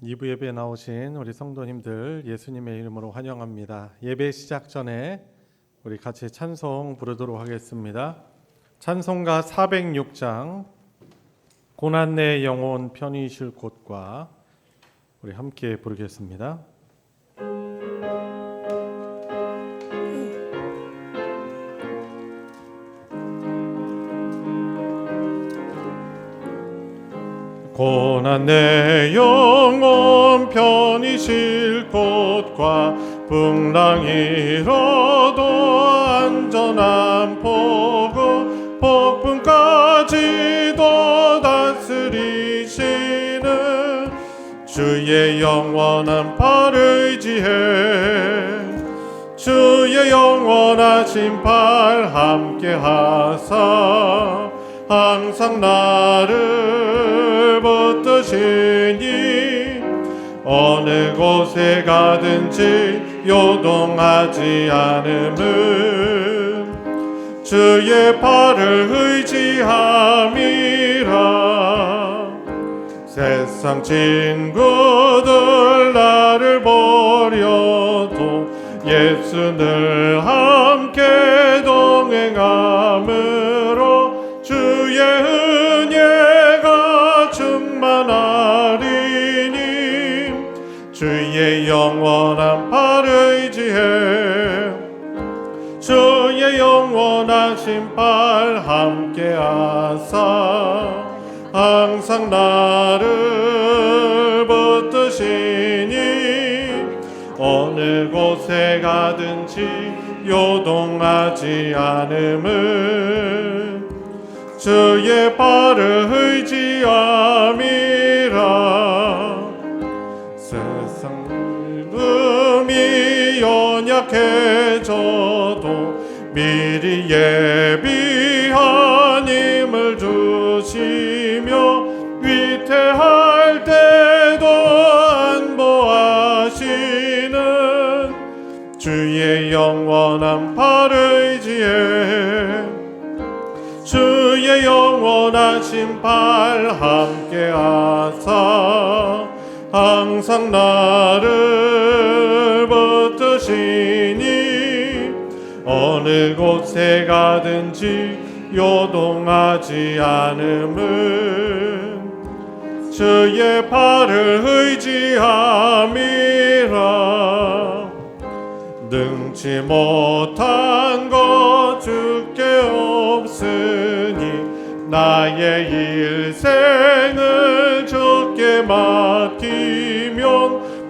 2부 예배에 나오신 우리 성도님들 예수님의 이름으로 환영합니다. 예배 시작 전에 우리 같이 찬송 부르도록 하겠습니다. 찬송가 406장 고난 내 영혼 편히 쉴 곳과 우리 함께 부르겠습니다. 고난 내 영혼 편히 쉴 곳과 풍랑 일어도 안전한 포구 폭풍까지도 다스리시는 주의 영원한 팔 의지해 주의 영원하신 팔 함께 하사 항상 나를 붙드시니 어느 곳에 가든지 요동하지 않음은 주의 팔을 의지함이라. 세상 친구들 나를 버려도 예수 늘 함께 동행함으로 주의 은혜가 충만하리니 주의 영원한 팔 의지해 주의 영원하신 팔 함께 하사 항상 나를 붙드시니 어느 곳에 가든지 요동하지 않음은 주의 팔을 의지함이라. 세상 믿음이 연약해져도 미리 예비한 힘을 주시며 위태할 때도 안보하시는 주의 영원한 팔 의지해 주의 영원하신 팔 함께 하사 항상 나를 붙드시니 어느 곳에 가든지 요동하지 않음은 주의 팔을 의지함이라. 능치 못한 것 주께 없으니 나의 일생을 주께 맡기면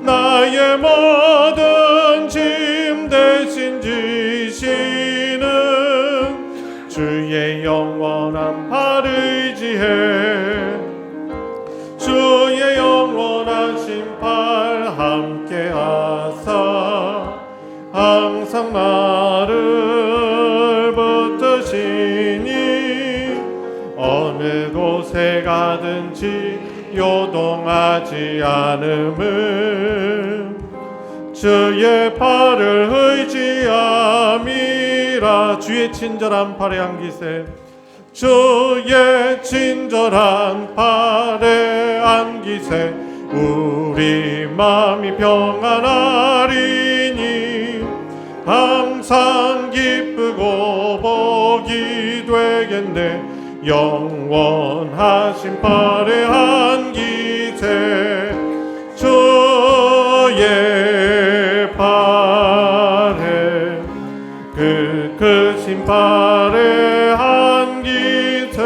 나의 모든 짐 대신 지시는 주의 영원한 팔 의지해 주의 영원하신 팔 함께 하사 항상 나를 붙드시니 어느 곳에 가든지 요동하지 않음은 주의 팔을 의지함이라. 주의 친절한 팔에 안기세 주의 친절한 팔에 안기세 우리 마음이 평안하리니 항상 기쁘고 복이 되겠네. 영원하신 팔에 안기세 주의 팔에 그 크신 팔에 안기세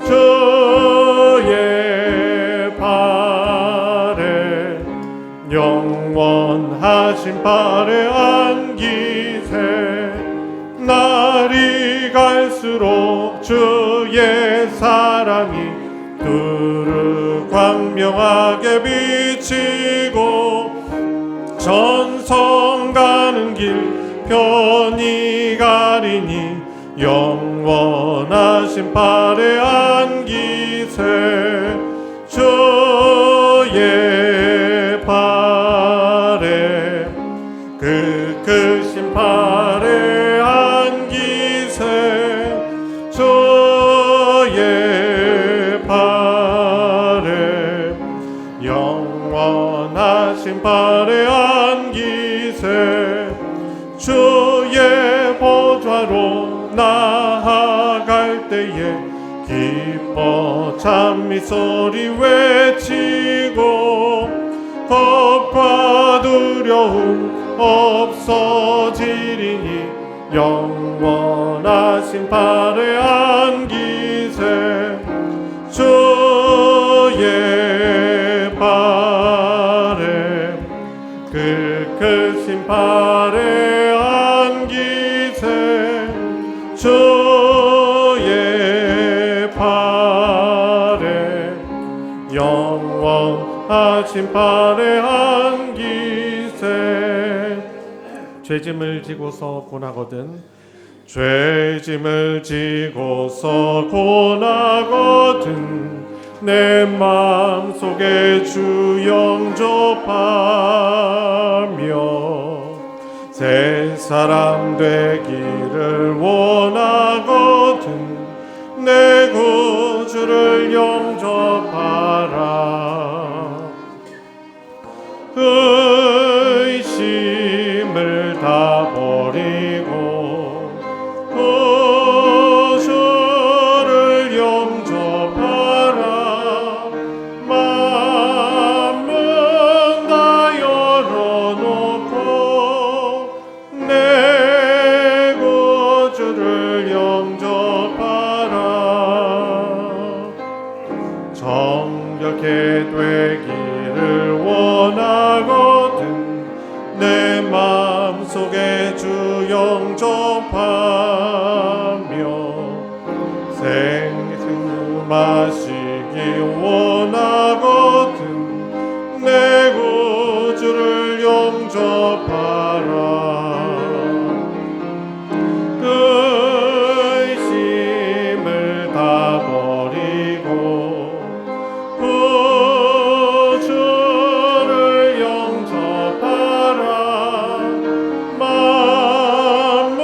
주의 팔에 영원하신 팔에 안기세 날이 갈수록 주의 사랑이 두루 광명하게 비치고 전성 가는 길 편히 가리니 영원하신 팔에 안기세 주의 팔에 그 크신 팔에 안기세 주의 팔에 영 때에 기뻐 찬미 소리 외치고 겁과 두려움 없어지리니 영원하신 발에 안기세 주의 발에 그 크신 발에 안기세 주의 발에 영원하신 발에 안기세 죄짐을 지고서 고나거든 죄짐을 지고서 고나거든 내 마음속에 주 영접하며 새 사람 되기를 원하거든 내 구주를 영접하라 의심을 다 버리고 구주를 영접하라 마음은 다 열어놓고 내 구주를 영접하라 정결케 되기를 원하거든 내 마음속에 주 영접하며 생수 마시기 원하거든 내 구주를 영접하라 의심을 다 버리고 구주를 영접하라 마음은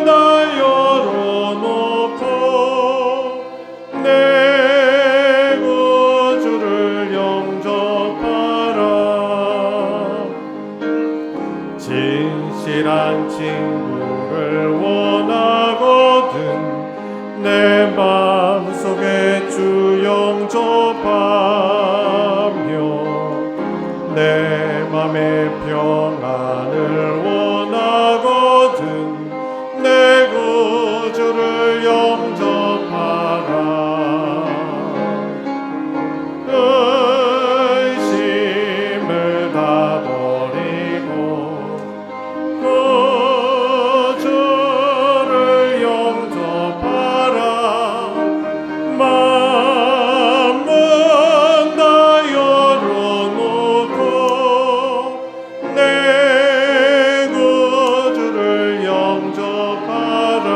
다 열어놓고 내 구주를 영접하라 진실한 친구를 원하거든 내 마음속에 주 영접하며 내 맘의 평안을 원하거든 내 구주를 영접하라 의심을 다 버리고 구주를 영접하라 마음은 다 열어놓고 내 구주를 영접하라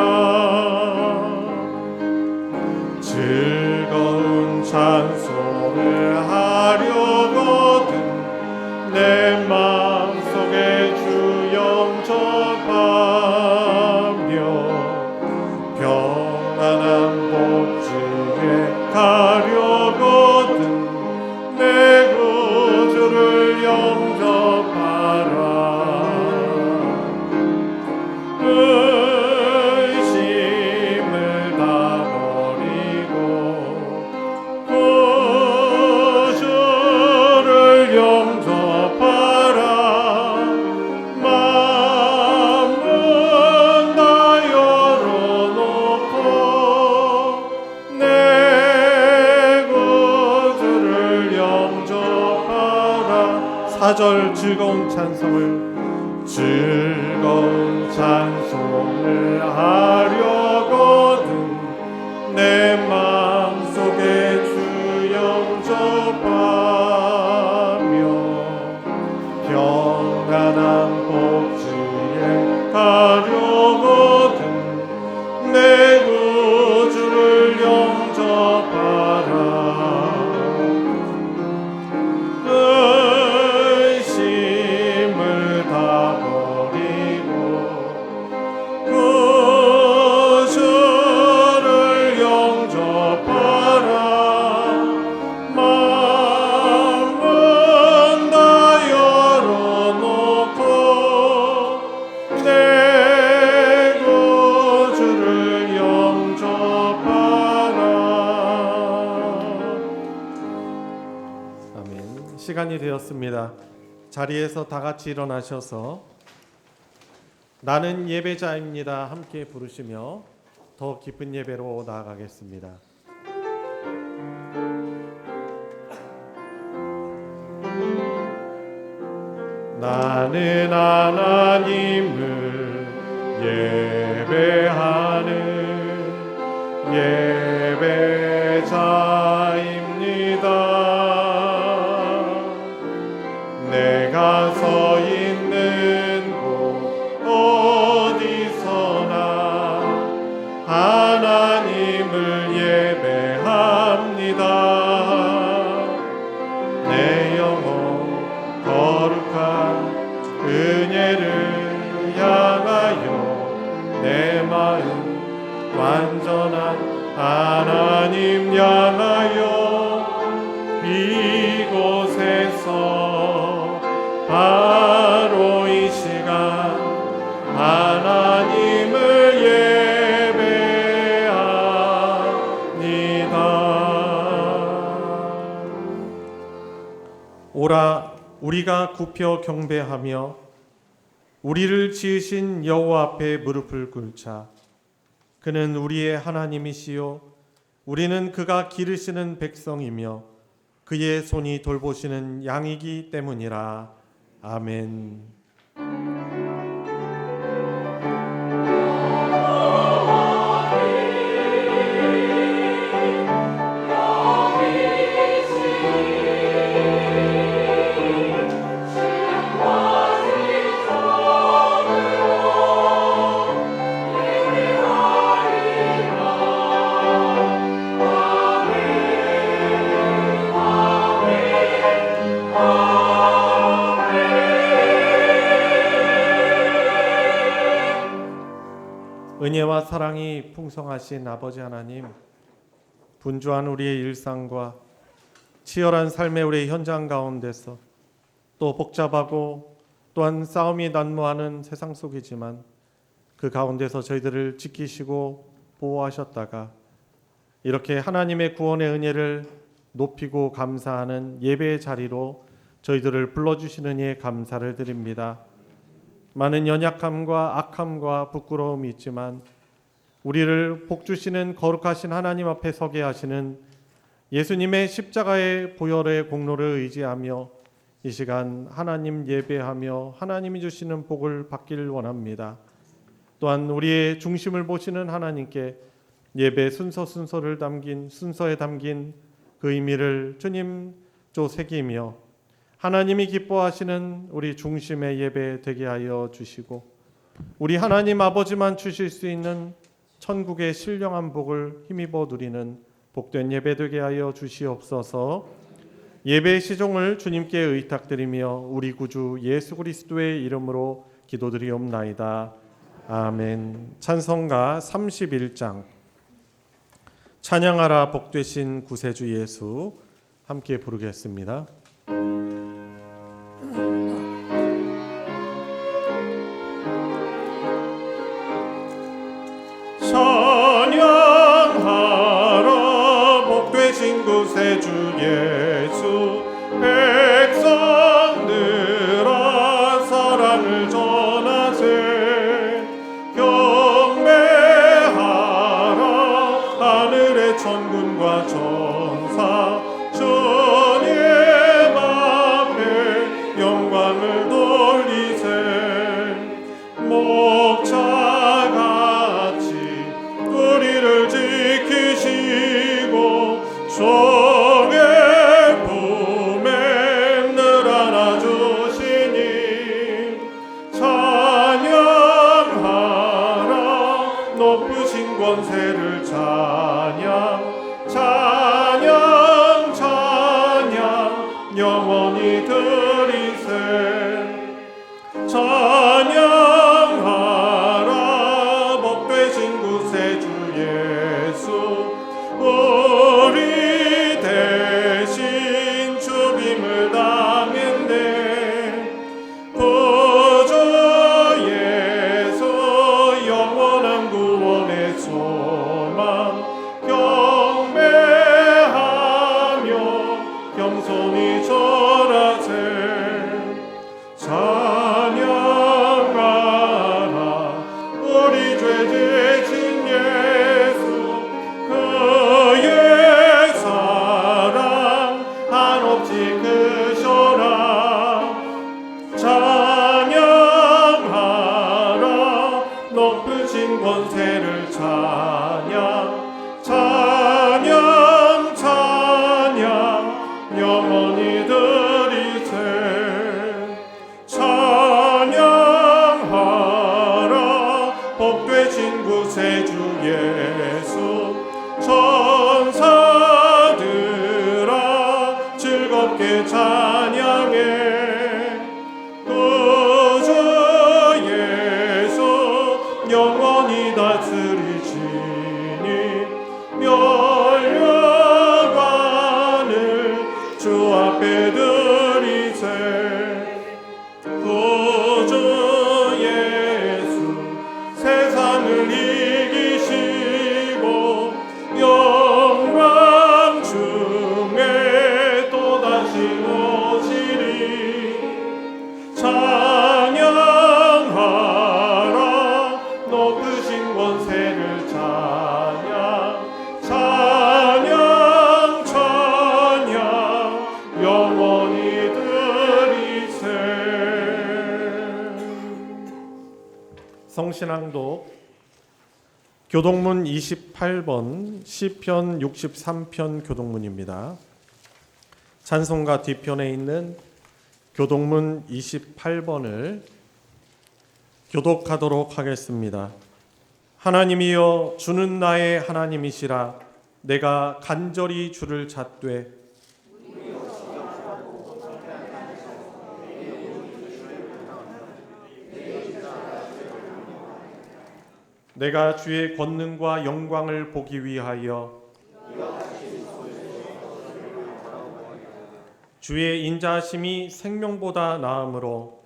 즐거운 찬송을 하려거든 내 마음속에 주 영접하며 평안한 복지에 가려거든 내 구주를 영접하라 의심을 다 버리고 구주를 영접하라 마음은 다 열어놓고 내 구주를 영접하라 4절 즐거운 찬송을 하려거든 내 마음속에 주 영접하며 평안한 복지에 가려거든 내 구주를 영접하라 의심을 다 버리고 구주를 영접하라 시간이 되었습니다. 자리에서 다 같이 일어나셔서 나는 예배자입니다 함께 부르시며 더 깊은 예배로 나아가겠습니다. 나는 하나님을 예배하는 예배자입니다. 내가 서 있는 곳 어디서나 하나님을 예배합니다. 내 영혼 거룩한 은혜를 향하여 내 마음 완전한 하나님 향하여 이곳에서 바로 이 시간 하나님을 예배합니다. 오라 우리가 굽혀 경배하며 우리를 지으신 여호와 앞에 무릎을 꿇자. 그는 우리의 하나님이시요 우리는 그가 기르시는 백성이며 그의 손이 돌보시는 양이기 때문이라. 아멘. 은혜와 사랑이 풍성하신 아버지 하나님, 분주한 우리의 일상과 치열한 삶의 우리의 현장 가운데서 또 복잡하고 또한 싸움이 난무하는 세상 속이지만 그 가운데서 저희들을 지키시고 보호하셨다가 이렇게 하나님의 구원의 은혜를 높이고 감사하는 예배의 자리로 저희들을 불러주시는 이에 감사를 드립니다. 많은 연약함과 악함과 부끄러움이 있지만 우리를 복주시는 거룩하신 하나님 앞에 서게 하시는 예수님의 십자가의 보혈의 공로를 의지하며 이 시간 하나님 예배하며 하나님이 주시는 복을 받기를 원합니다. 또한 우리의 중심을 보시는 하나님께 예배 순서에 담긴 그 의미를 주님 조 새기며 하나님이 기뻐하시는 우리 중심의 예배 되게 하여 주시고 우리 하나님 아버지만 주실 수 있는 천국의 신령한 복을 힘입어 누리는 복된 예배 되게 하여 주시옵소서. 예배의 시종을 주님께 의탁드리며 우리 구주 예수 그리스도의 이름으로 기도드리옵나이다. 아멘. 찬송가 31장 찬양하라 복되신 구세주 예수 함께 부르겠습니다. 찬양하라 복되신 구세주 예수 백성들아 사랑을 전하세 경배하라 하늘의 천군과 천사 주님 앞에 영광을 돌리세 목자같이 우리를 지키시고 종의 품에 늘 안아주시니 찬양하라 높으신 권세를 찬양하라 신앙독 교동문 28번 시편 63편 교동문입니다. 찬송가 뒤편에 있는 교동문 28번을 교독하도록 하겠습니다. 하나님이여 주는 나의 하나님이시라. 내가 간절히 주를 찾되 내가 주의 권능과 영광을 보기 위하여 주의 인자하심이 생명보다 나음으로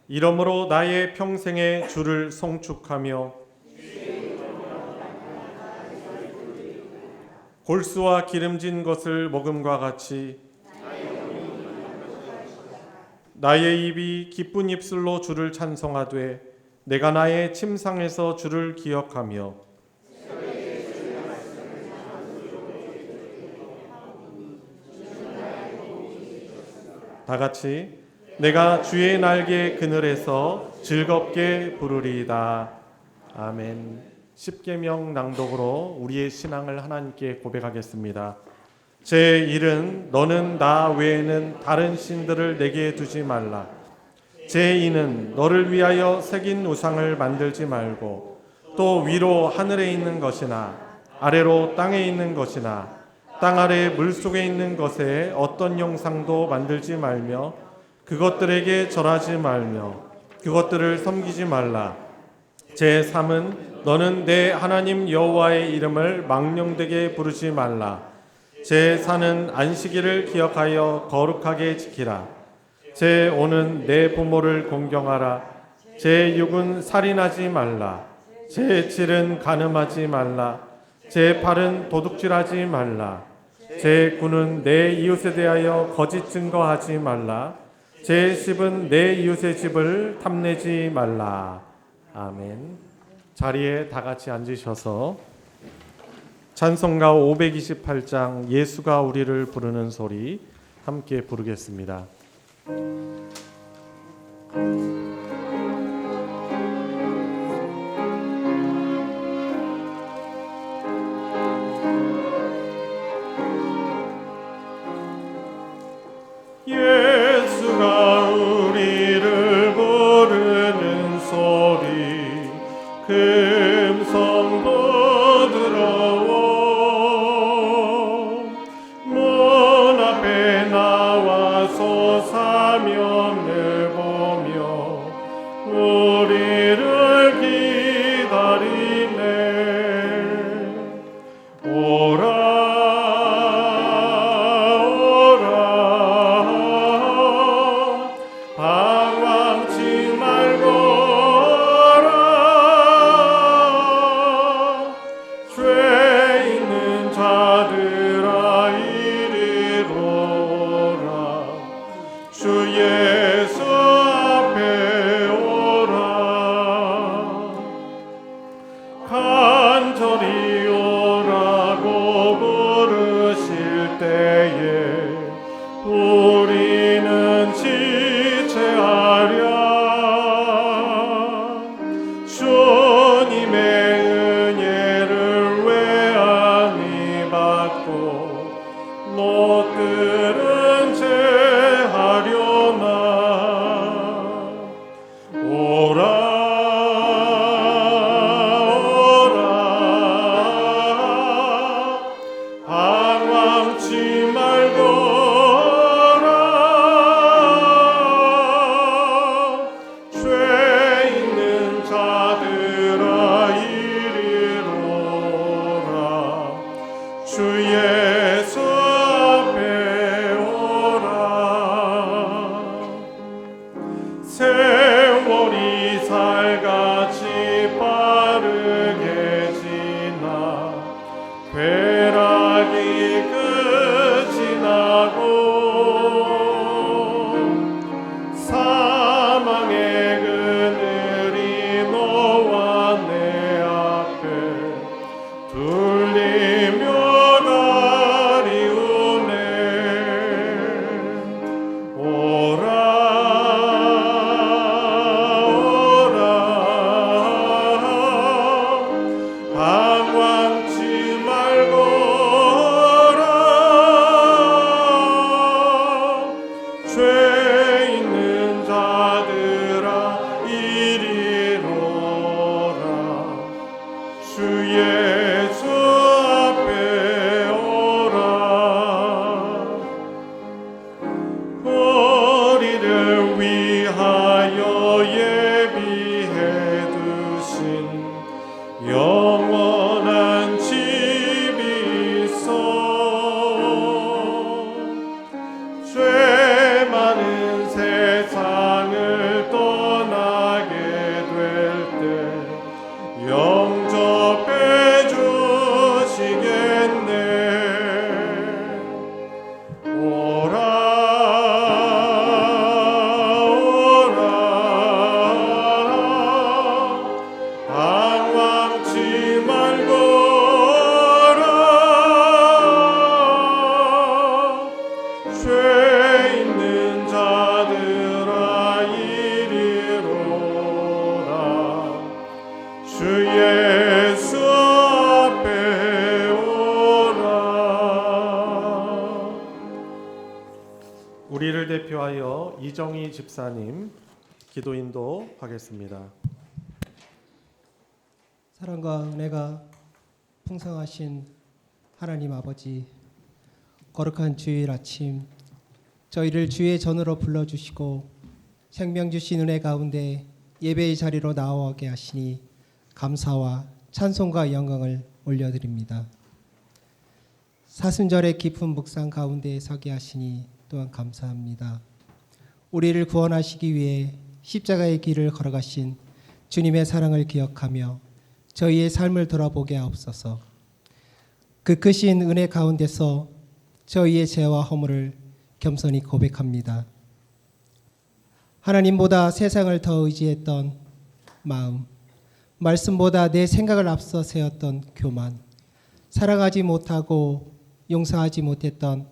이러므로 나의 평생에 주를 송축하며 골수와 기름진 것을 먹음과 같이 나의 입이 기쁜 입술로 주를 찬송하되 내가 나의 침상에서 주를 기억하며 다 같이 내가 주의 날개 그늘에서 즐겁게 부르리이다. 아멘. 십계명 낭독으로 우리의 신앙을 하나님께 고백하겠습니다. 제 1은 너는 나 외에는 다른 신들을 내게 두지 말라. 제 2는 너를 위하여 새긴 우상을 만들지 말고 또 위로 하늘에 있는 것이나 아래로 땅에 있는 것이나 땅 아래 물속에 있는 것에 어떤 형상도 만들지 말며 그것들에게 절하지 말며 그것들을 섬기지 말라. 제 3은 너는 내 하나님 여호와의 이름을 망령되게 부르지 말라. 제 4는 안식일을 기억하여 거룩하게 지키라. 제 5는 내 부모를 공경하라. 제 6은 살인하지 말라. 제 7은 간음하지 말라. 제 8은 도둑질하지 말라. 제 9는 내 이웃에 대하여 거짓 증거하지 말라. 제 10은 내 이웃의 집을 탐내지 말라. 아멘. 자리에 다 같이 앉으셔서 찬송가 528장 예수가 우리를 부르는 소리 함께 부르겠습니다. 예수가 우리를 부르는 소리 금성도 들어오 문 앞에 나와서 사명을 보며 우리를 기다리네. 오라 간절히 오라고 부르실 때에 우리는 지체하랴. 주님의 은혜를 외안히 받고 못들은 채하려나. 오라 방황치 말거라. 죄 있는 자들아 이리로라. 주 예수 앞에 오라. 우리를 위하여 예비해 두신 영원한 집이 있어. 죄 많은 세상을 떠나게 될 때 영접해 주시겠네. 오라 오라. 방황치 말거라. 죄 있는 자들아 이리로라. 주 예수 앞에 오라. 우리를 대표하여 이정희 집사님 기도 인도하겠습니다. 사랑과 은혜가 풍성하신 하나님 아버지, 거룩한 주일 아침 저희를 주의 전으로 불러주시고 생명 주신 은혜 가운데 예배의 자리로 나오게 하시니 감사와 찬송과 영광을 올려드립니다. 사순절의 깊은 묵상 가운데 서게 하시니 또한 감사합니다. 우리를 구원하시기 위해 십자가의 길을 걸어가신 주님의 사랑을 기억하며 저희의 삶을 돌아보게 하옵소서. 그 크신 은혜 가운데서 저희의 죄와 허물을 겸손히 고백합니다. 하나님보다 세상을 더 의지했던 마음, 말씀보다 내 생각을 앞서 세웠던 교만, 사랑하지 못하고 용서하지 못했던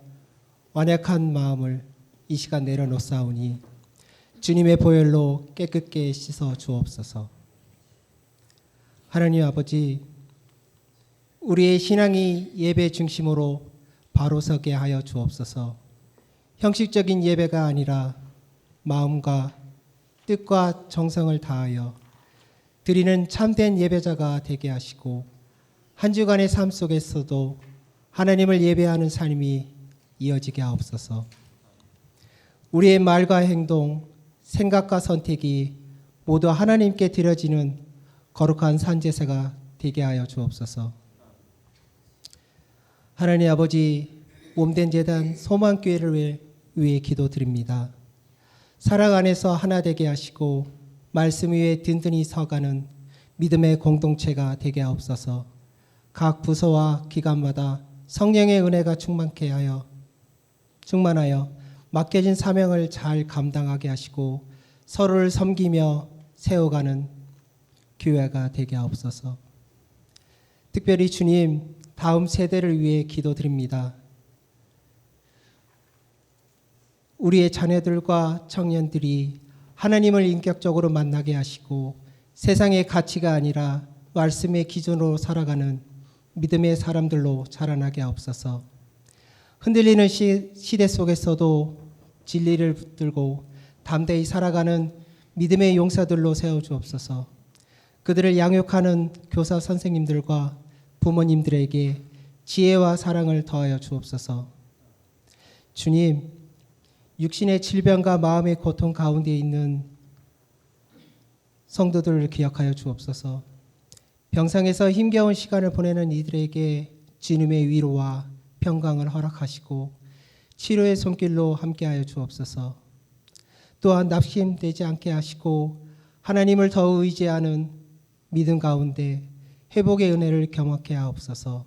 완약한 마음을 이 시간 내려놓사오니 주님의 보혈로 깨끗게 씻어 주옵소서. 하나님 아버지, 우리의 신앙이 예배 중심으로 바로 서게 하여 주옵소서. 형식적인 예배가 아니라 마음과 뜻과 정성을 다하여 드리는 참된 예배자가 되게 하시고 한 주간의 삶 속에서도 하나님을 예배하는 삶이 이어지게 하옵소서. 우리의 말과 행동, 생각과 선택이 모두 하나님께 드려지는 거룩한 산제사가 되게 하여 주옵소서. 하나님 아버지, 몸된 제단 소망교회를 위해 기도드립니다. 사랑 안에서 하나 되게 하시고 말씀 위에 든든히 서가는 믿음의 공동체가 되게 하옵소서. 각 부서와 기관마다 성령의 은혜가 충만하여 맡겨진 사명을 잘 감당하게 하시고 서로를 섬기며 세워가는 교회가 되게 하옵소서. 특별히 주님, 다음 세대를 위해 기도드립니다. 우리의 자녀들과 청년들이 하나님을 인격적으로 만나게 하시고 세상의 가치가 아니라 말씀의 기준으로 살아가는 믿음의 사람들로 자라나게 하옵소서. 흔들리는 시대 속에서도 진리를 붙들고 담대히 살아가는 믿음의 용사들로 세워주옵소서. 그들을 양육하는 교사 선생님들과 부모님들에게 지혜와 사랑을 더하여 주옵소서. 주님, 육신의 질병과 마음의 고통 가운데 있는 성도들을 기억하여 주옵소서. 병상에서 힘겨운 시간을 보내는 이들에게 주님의 위로와 평강을 허락하시고 치료의 손길로 함께하여 주옵소서. 또한 낙심되지 않게 하시고 하나님을 더 의지하는 믿음 가운데 회복의 은혜를 경험하게 하옵소서.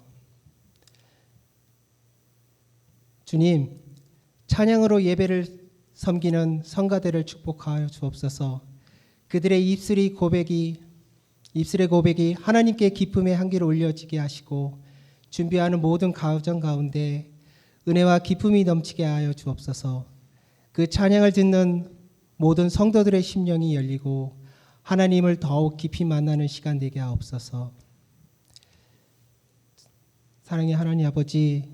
주님, 찬양으로 예배를 섬기는 성가대를 축복하여 주옵소서. 그들의 입술의 고백이 하나님께 기쁨의 향기를 올려지게 하시고 준비하는 모든 가정 가운데 은혜와 기쁨이 넘치게 하여 주옵소서. 그 찬양을 듣는 모든 성도들의 심령이 열리고 하나님을 더욱 깊이 만나는 시간 되게 하옵소서. 사랑의 하나님 아버지,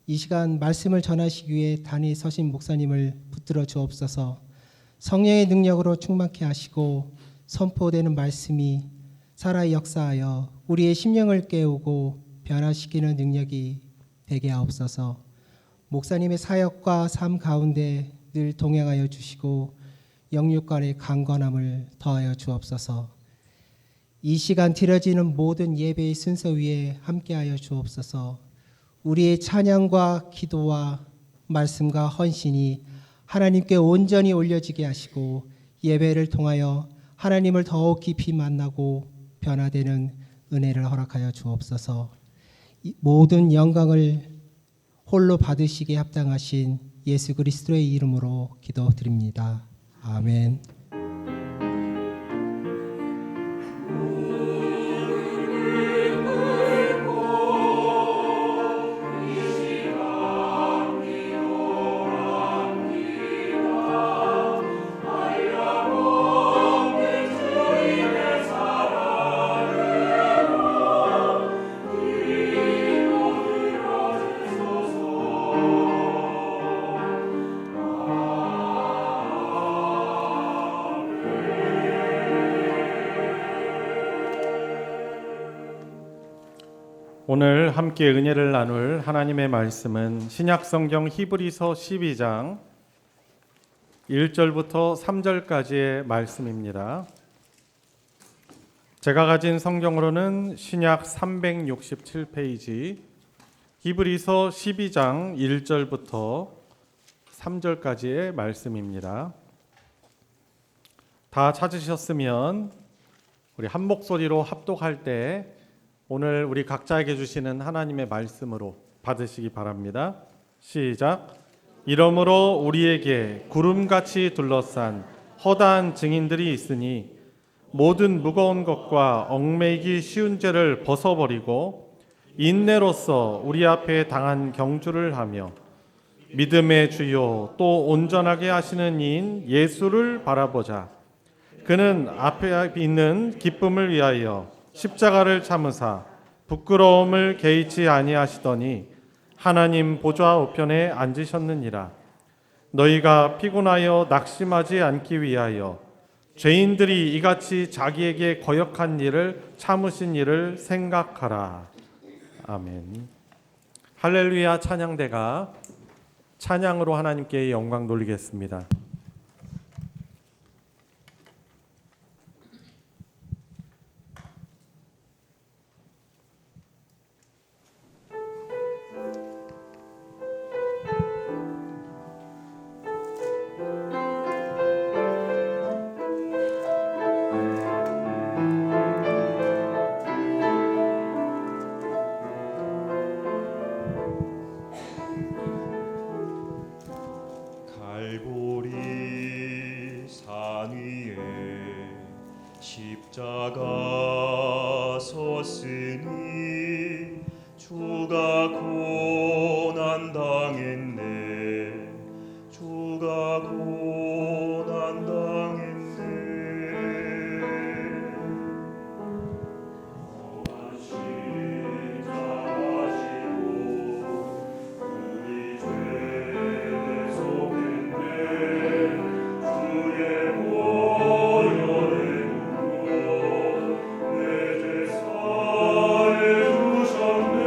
이 시간 말씀을 전하시기 위해 단위 서신 목사님을 붙들어 주옵소서. 성령의 능력으로 충만케 하시고 선포되는 말씀이 살아 역사하여 우리의 심령을 깨우고 변화시키는 능력이 되게 하옵소서. 목사님의 사역과 삶 가운데 늘 동행하여 주시고 영육간의 강건함을 더하여 주옵소서. 이 시간 드려지는 모든 예배의 순서 위에 함께하여 주옵소서. 우리의 찬양과 기도와 말씀과 헌신이 하나님께 온전히 올려지게 하시고 예배를 통하여 하나님을 더욱 깊이 만나고 변화되는 은혜를 허락하여 주옵소서. 이 모든 영광을 홀로 받으시기에 합당하신 예수 그리스도의 이름으로 기도드립니다. 아멘. 오늘 함께 은혜를 나눌 하나님의 말씀은 신약성경 히브리서 12장 1절부터 3절까지의 말씀입니다. 제가 가진 성경으로는 신약 367페이지 히브리서 12장 1절부터 3절까지의 말씀입니다. 다 찾으셨으면 우리 한 목소리로 합독할 때 오늘 우리 각자에게 주시는 하나님의 말씀으로 받으시기 바랍니다. 시작. 이러므로 우리에게 구름같이 둘러싼 허다한 증인들이 있으니 모든 무거운 것과 얽매이기 쉬운 죄를 벗어버리고 인내로써 우리 앞에 당한 경주를 하며 믿음의 주요 또 온전하게 하시는 이인 예수를 바라보자. 그는 앞에 있는 기쁨을 위하여 십자가를 참으사 부끄러움을 개의치 아니하시더니 하나님 보좌 우편에 앉으셨느니라. 너희가 피곤하여 낙심하지 않기 위하여 죄인들이 이같이 자기에게 거역한 일을 참으신 일을 생각하라. 아멘. 할렐루야 찬양대가 찬양으로 하나님께 영광 돌리겠습니다. 갈보리 산 위에 십자가 섰으니 주가 고난 당했네. 주가 고난 당했네. 험한 십자가 지고 우리 죄를 속했네. 주의 보혈을 부어 내 죄 사해 주셨네.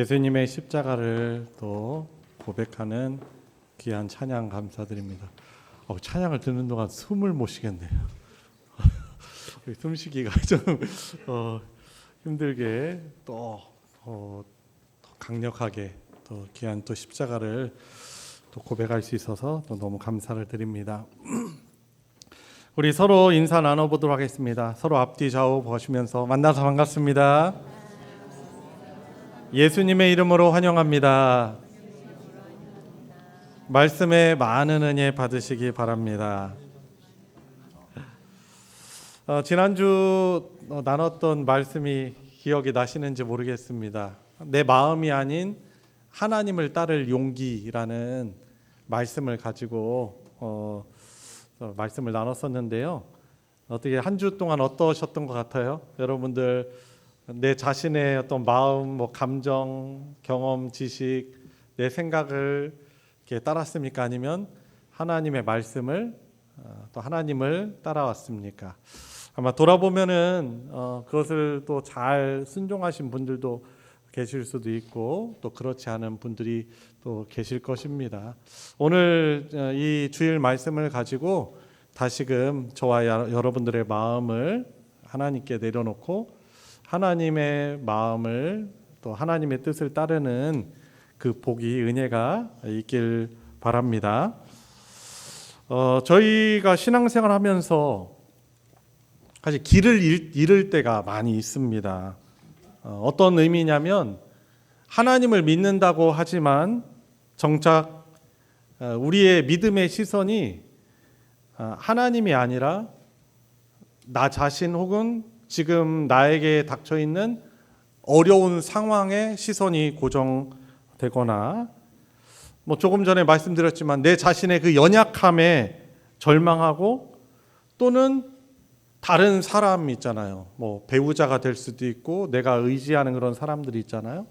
예수님의 십자가를 또 고백하는 귀한 찬양 감사드립니다. 찬양을 듣는 동안 숨을 못 쉬겠네요. 숨쉬기가 좀 힘들게 또 강력하게 또 귀한 또 십자가를 또 고백할 수 있어서 또 너무 감사를 드립니다. 우리 서로 인사 나눠보도록 하겠습니다. 서로 앞뒤 좌우 보시면서 만나서 반갑습니다. 예수님의 이름으로 환영합니다. 말씀에 많은 은혜 받으시기 바랍니다. 지난주 나눴던 말씀이 기억이 나시는지 모르겠습니다. 내 마음이 아닌 하나님을 따를 용기라는 말씀을 가지고 말씀을 나눴었는데요. 어떻게 한 주 동안 어떠셨던 것 같아요? 여러분들 내 자신의 어떤 마음, 감정, 경험, 지식, 내 생각을 이렇게 따랐습니까? 아니면 하나님의 말씀을 또 하나님을 따라왔습니까? 아마 돌아보면은 그것을 또 잘 순종하신 분들도 계실 수도 있고 또 그렇지 않은 분들이 또 계실 것입니다. 오늘 이 주일 말씀을 가지고 다시금 저와 여러분들의 마음을 하나님께 내려놓고 하나님의 마음을 또 하나님의 뜻을 따르는 그 복이 은혜가 있길 바랍니다. 저희가 신앙생활 하면서 사실 길을 잃을 때가 많이 있습니다. 어떤 의미냐면 하나님을 믿는다고 하지만 정작 우리의 믿음의 시선이 하나님이 아니라 나 자신 혹은 지금 나에게 닥쳐 있는 어려운 상황에 시선이 고정되거나 조금 전에 말씀드렸지만 내 자신의 그 연약함에 절망하고 또는 다른 사람 있잖아요. 배우자가 될 수도 있고 내가 의지하는 그런 사람들이 있잖아요.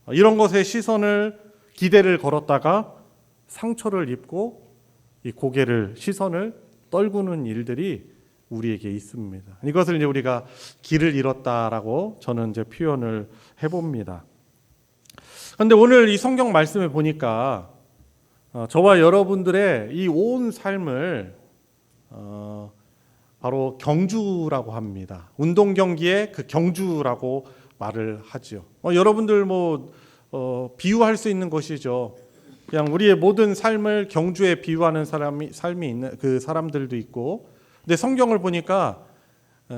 이런 것에 기대를 걸었다가 상처를 입고 이 시선을 떨구는 일들이 우리에게 있습니다. 이것을 이제 우리가 길을 잃었다라고 저는 이제 표현을 해봅니다. 그런데 오늘 이 성경 말씀을 보니까 저와 여러분들의 이 온 삶을 바로 경주라고 합니다. 운동 경기의 그 경주라고 말을 하죠. 여러분들 비유할 수 있는 것이죠. 그냥 우리의 모든 삶을 경주에 비유하는 삶이 있는 그 사람들도 있고, 근데 성경을 보니까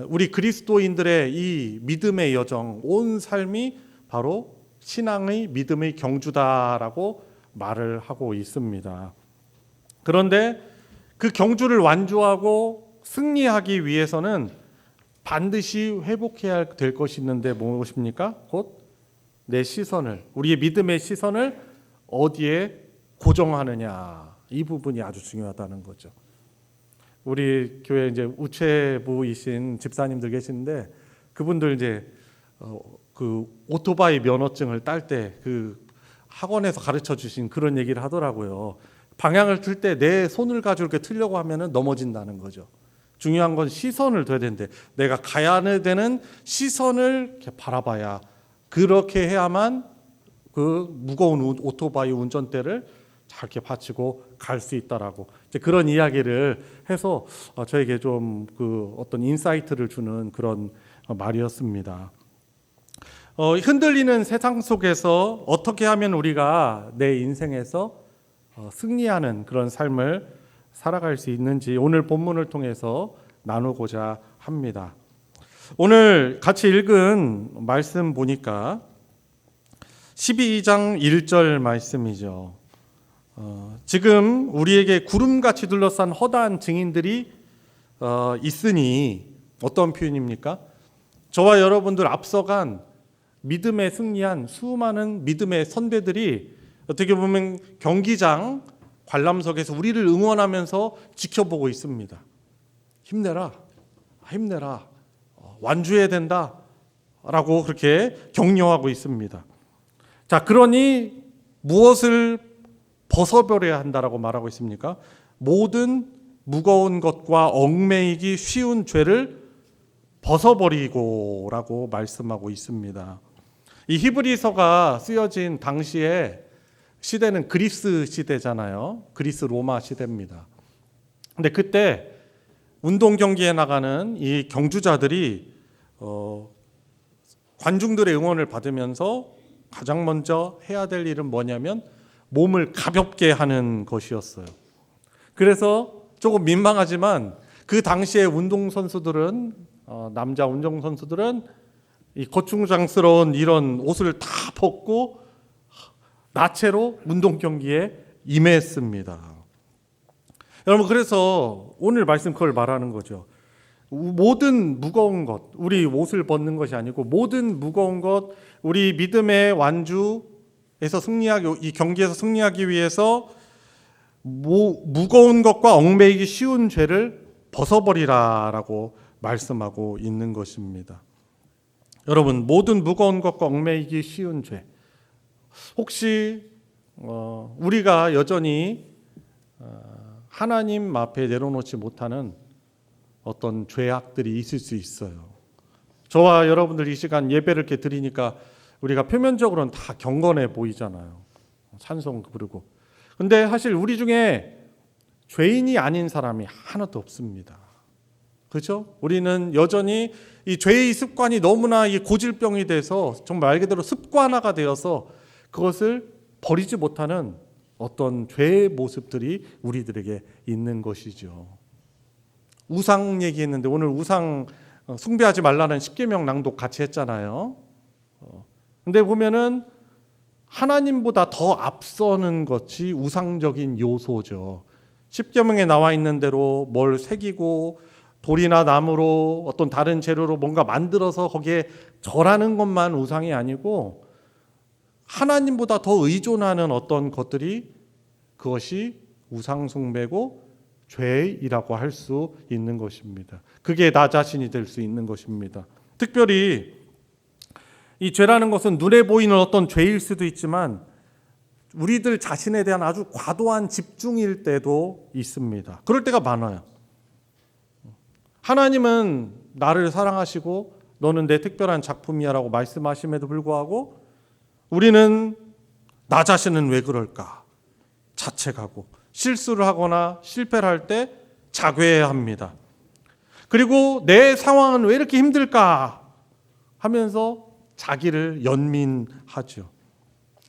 우리 그리스도인들의 이 믿음의 여정, 온 삶이 바로 신앙의 믿음의 경주다라고 말을 하고 있습니다. 그런데 그 경주를 완주하고 승리하기 위해서는 반드시 회복해야 될 것이 있는데 무엇입니까? 곧 내 시선을, 우리의 믿음의 시선을 어디에 고정하느냐, 이 부분이 아주 중요하다는 거죠. 우리 교회 이제 우체부이신 집사님들 계시는데 그분들 이제 그 오토바이 면허증을 딸 때 그 학원에서 가르쳐 주신 그런 얘기를 하더라고요. 방향을 틀 때 내 손을 가지고 이렇게 틀려고 하면은 넘어진다는 거죠. 중요한 건 시선을 둬야 되는데 내가 가야 되는 시선을 이렇게 바라봐야, 그렇게 해야만 그 무거운 오토바이 운전대를 잘 이렇게 받치고 갈 수 있다라고 이제 그런 이야기를 해서 저에게 좀 그 어떤 인사이트를 주는 그런 말이었습니다. 흔들리는 세상 속에서 어떻게 하면 우리가 내 인생에서 승리하는 그런 삶을 살아갈 수 있는지 오늘 본문을 통해서 나누고자 합니다. 오늘 같이 읽은 말씀 보니까 12장 1절 말씀이죠. 지금 우리에게 구름같이 둘러싼 허다한 증인들이 있으니, 어떤 표현입니까? 저와 여러분들 앞서간 믿음에 승리한 수많은 믿음의 선배들이 어떻게 보면 경기장 관람석에서 우리를 응원하면서 지켜보고 있습니다. 힘내라, 힘내라, 완주해야 된다 라고 그렇게 격려하고 있습니다. 자, 그러니 무엇을 벗어버려야 한다라고 말하고 있습니까? 모든 무거운 것과 얽매이기 쉬운 죄를 벗어버리고라고 말씀하고 있습니다. 이 히브리서가 쓰여진 당시에 시대는 그리스 시대잖아요. 그리스 로마 시대입니다. 근데 그때 운동 경기에 나가는 이 경주자들이 관중들의 응원을 받으면서 가장 먼저 해야 될 일은 뭐냐면 몸을 가볍게 하는 것이었어요. 그래서 조금 민망하지만 그 당시에 운동선수들은 남자 운동선수들은 이 거충장스러운 이런 옷을 다 벗고 나체로 운동 경기에 임했습니다. 여러분, 그래서 오늘 말씀 그걸 말하는 거죠. 모든 무거운 것, 우리 옷을 벗는 것이 아니고 모든 무거운 것, 우리 믿음의 완주에서 이 경기에서 승리하기 위해서 무거운 것과 얽매이기 쉬운 죄를 벗어버리라라고 말씀하고 있는 것입니다. 여러분, 모든 무거운 것과 얽매이기 쉬운 죄, 혹시 우리가 여전히 하나님 앞에 내려놓지 못하는 어떤 죄악들이 있을 수 있어요. 저와 여러분들 이 시간 예배를 이렇게 드리니까 우리가 표면적으로는 다 경건해 보이잖아요. 찬송 부르고. 근데 사실 우리 중에 죄인이 아닌 사람이 하나도 없습니다. 그렇죠? 우리는 여전히 이 죄의 습관이 너무나 이 고질병이 돼서 정말 말 그대로 습관화가 되어서 그것을 버리지 못하는 어떤 죄의 모습들이 우리들에게 있는 것이죠. 우상 얘기했는데 오늘 우상 숭배하지 말라는 십계명 낭독 같이 했잖아요. 근데 보면은 하나님보다 더 앞서는 것이 우상적인 요소죠. 십계명에 나와 있는 대로 뭘 새기고 돌이나 나무로 어떤 다른 재료로 뭔가 만들어서 거기에 절하는 것만 우상이 아니고 하나님보다 더 의존하는 어떤 것들이 그것이 우상 숭배고 죄이라고 할 수 있는 것입니다. 그게 나 자신이 될 수 있는 것입니다. 특별히 이 죄라는 것은 눈에 보이는 어떤 죄일 수도 있지만 우리들 자신에 대한 아주 과도한 집중일 때도 있습니다. 그럴 때가 많아요. 하나님은 나를 사랑하시고 너는 내 특별한 작품이야라고 말씀하심에도 불구하고 우리는 나 자신은 왜 그럴까 자책하고 실수를 하거나 실패를 할 때 자괴해야 합니다. 그리고 내 상황은 왜 이렇게 힘들까 하면서 자기를 연민하죠.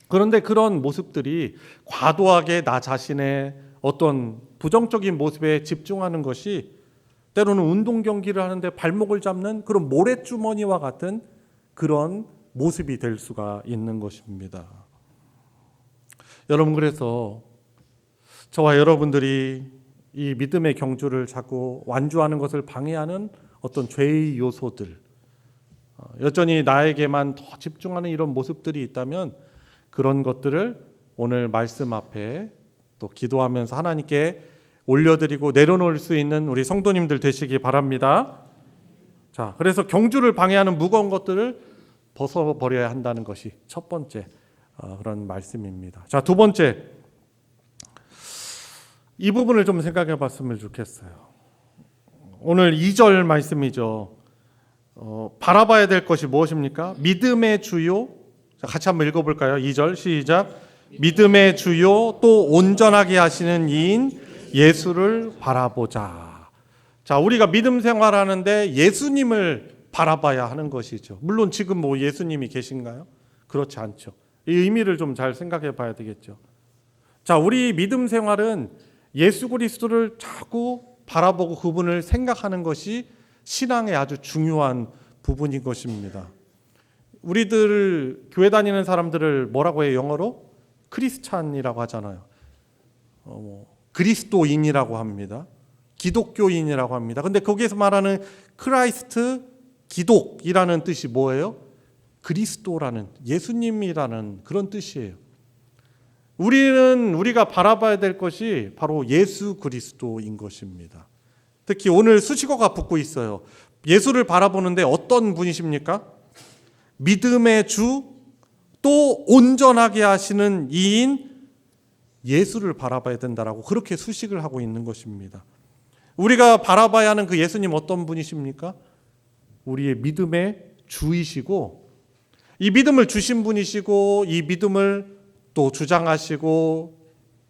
그런데 그런 모습들이 과도하게 나 자신의 어떤 부정적인 모습에 집중하는 것이 때로는 운동 경기를 하는데 발목을 잡는 그런 모래주머니와 같은 그런 모습이 될 수가 있는 것입니다. 여러분, 그래서 저와 여러분들이 이 믿음의 경주를 자꾸 완주하는 것을 방해하는 어떤 죄의 요소들, 여전히 나에게만 더 집중하는 이런 모습들이 있다면 그런 것들을 오늘 말씀 앞에 또 기도하면서 하나님께 올려드리고 내려놓을 수 있는 우리 성도님들 되시기 바랍니다. 자, 그래서 경주를 방해하는 무거운 것들을 벗어버려야 한다는 것이 첫 번째 그런 말씀입니다. 자, 두 번째, 이 부분을 좀 생각해 봤으면 좋겠어요. 오늘 2절 말씀이죠. 바라봐야 될 것이 무엇입니까? 믿음의 주요. 자, 같이 한번 읽어볼까요? 2절 시작. 믿음의 주요 또 온전하게 하시는 이인 예수를 바라보자. 자, 우리가 믿음 생활하는데 예수님을 바라봐야 하는 것이죠. 물론 지금 뭐 예수님이 계신가요? 그렇지 않죠. 이 의미를 좀 잘 생각해 봐야 되겠죠. 자, 우리 믿음 생활은 예수 그리스도를 자꾸 바라보고 그분을 생각하는 것이 신앙의 아주 중요한 부분인 것입니다. 우리들 교회 다니는 사람들을 뭐라고 해요? 영어로? 크리스찬이라고 하잖아요. 그리스도인이라고 합니다. 기독교인이라고 합니다. 근데 거기에서 말하는 크라이스트, 기독이라는 뜻이 뭐예요? 그리스도라는, 예수님이라는 그런 뜻이에요. 우리가 바라봐야 될 것이 바로 예수 그리스도인 것입니다. 특히 오늘 수식어가 붙고 있어요. 예수를 바라보는데 어떤 분이십니까? 믿음의 주, 또 온전하게 하시는 이인 예수를 바라봐야 된다라고 그렇게 수식을 하고 있는 것입니다. 우리가 바라봐야 하는 그 예수님 어떤 분이십니까? 우리의 믿음의 주이시고 이 믿음을 주신 분이시고 이 믿음을 또 주장하시고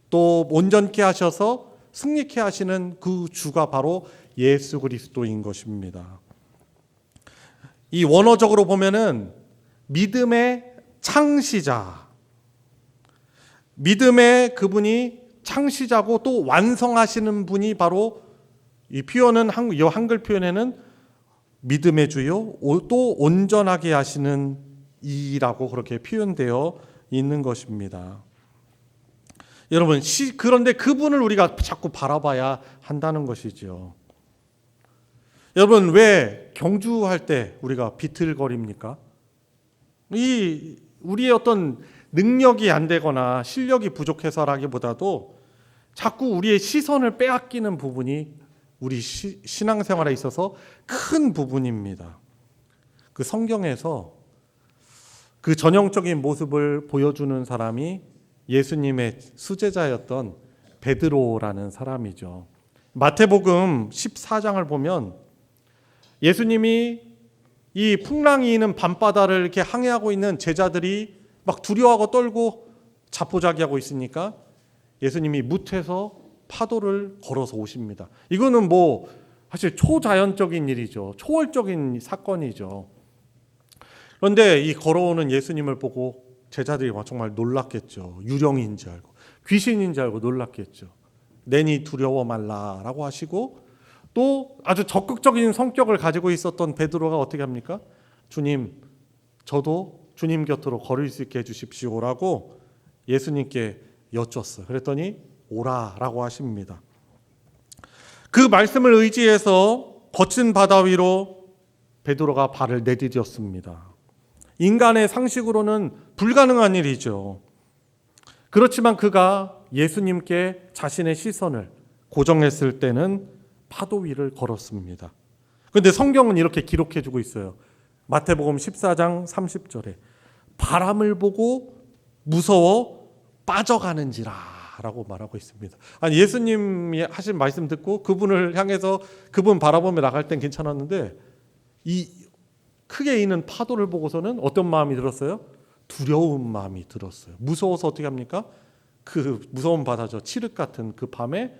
또 온전케 하셔서 승리케 하시는 그 주가 바로 예수 그리스도인 것입니다. 이 원어적으로 보면은 믿음의 창시자, 믿음의 그분이 창시자고 또 완성하시는 분이 바로 이 표현은 이 한글 표현에는 믿음의 주요 또 온전하게 하시는 이라고 그렇게 표현되어 있는 것입니다. 여러분, 그런데 그분을 우리가 자꾸 바라봐야 한다는 것이죠. 여러분, 왜 경주할 때 우리가 비틀거립니까? 우리의 어떤 능력이 안 되거나 실력이 부족해서라기보다도 자꾸 우리의 시선을 빼앗기는 부분이 우리 신앙생활에 있어서 큰 부분입니다. 그 성경에서 그 전형적인 모습을 보여주는 사람이 예수님의 수제자였던 베드로라는 사람이죠. 마태복음 14장을 보면 예수님이 이 풍랑이 있는 밤바다를 이렇게 항해하고 있는 제자들이 막 두려워하고 떨고 자포자기하고 있으니까 예수님이 뭇에서 파도를 걸어서 오십니다. 이거는 뭐 사실 초자연적인 일이죠. 초월적인 사건이죠. 그런데 이 걸어오는 예수님을 보고 제자들이 정말 놀랐겠죠. 유령인 줄 알고 귀신인 줄 알고 놀랐겠죠. 내니 두려워 말라라고 하시고 또 아주 적극적인 성격을 가지고 있었던 베드로가 어떻게 합니까? 주님, 저도 주님 곁으로 걸을 수 있게 해주십시오라고 예수님께 여쭸어요. 그랬더니 오라라고 하십니다. 그 말씀을 의지해서 거친 바다 위로 베드로가 발을 내디뎠습니다. 인간의 상식으로는 불가능한 일이죠. 그렇지만 그가 예수님께 자신의 시선을 고정했을 때는 파도 위를 걸었습니다. 그런데 성경은 이렇게 기록해주고 있어요. 마태복음 14장 30절에 바람을 보고 무서워 빠져가는지라 라고 말하고 있습니다. 아니, 예수님이 하신 말씀 듣고 그분을 향해서 그분 바라보며 나갈 땐 괜찮았는데 이 크게 이는 파도를 보고서는 어떤 마음이 들었어요? 두려운 마음이 들었어요. 무서워서 어떻게 합니까? 그 무서운 바다죠. 칠흑 같은 그 밤에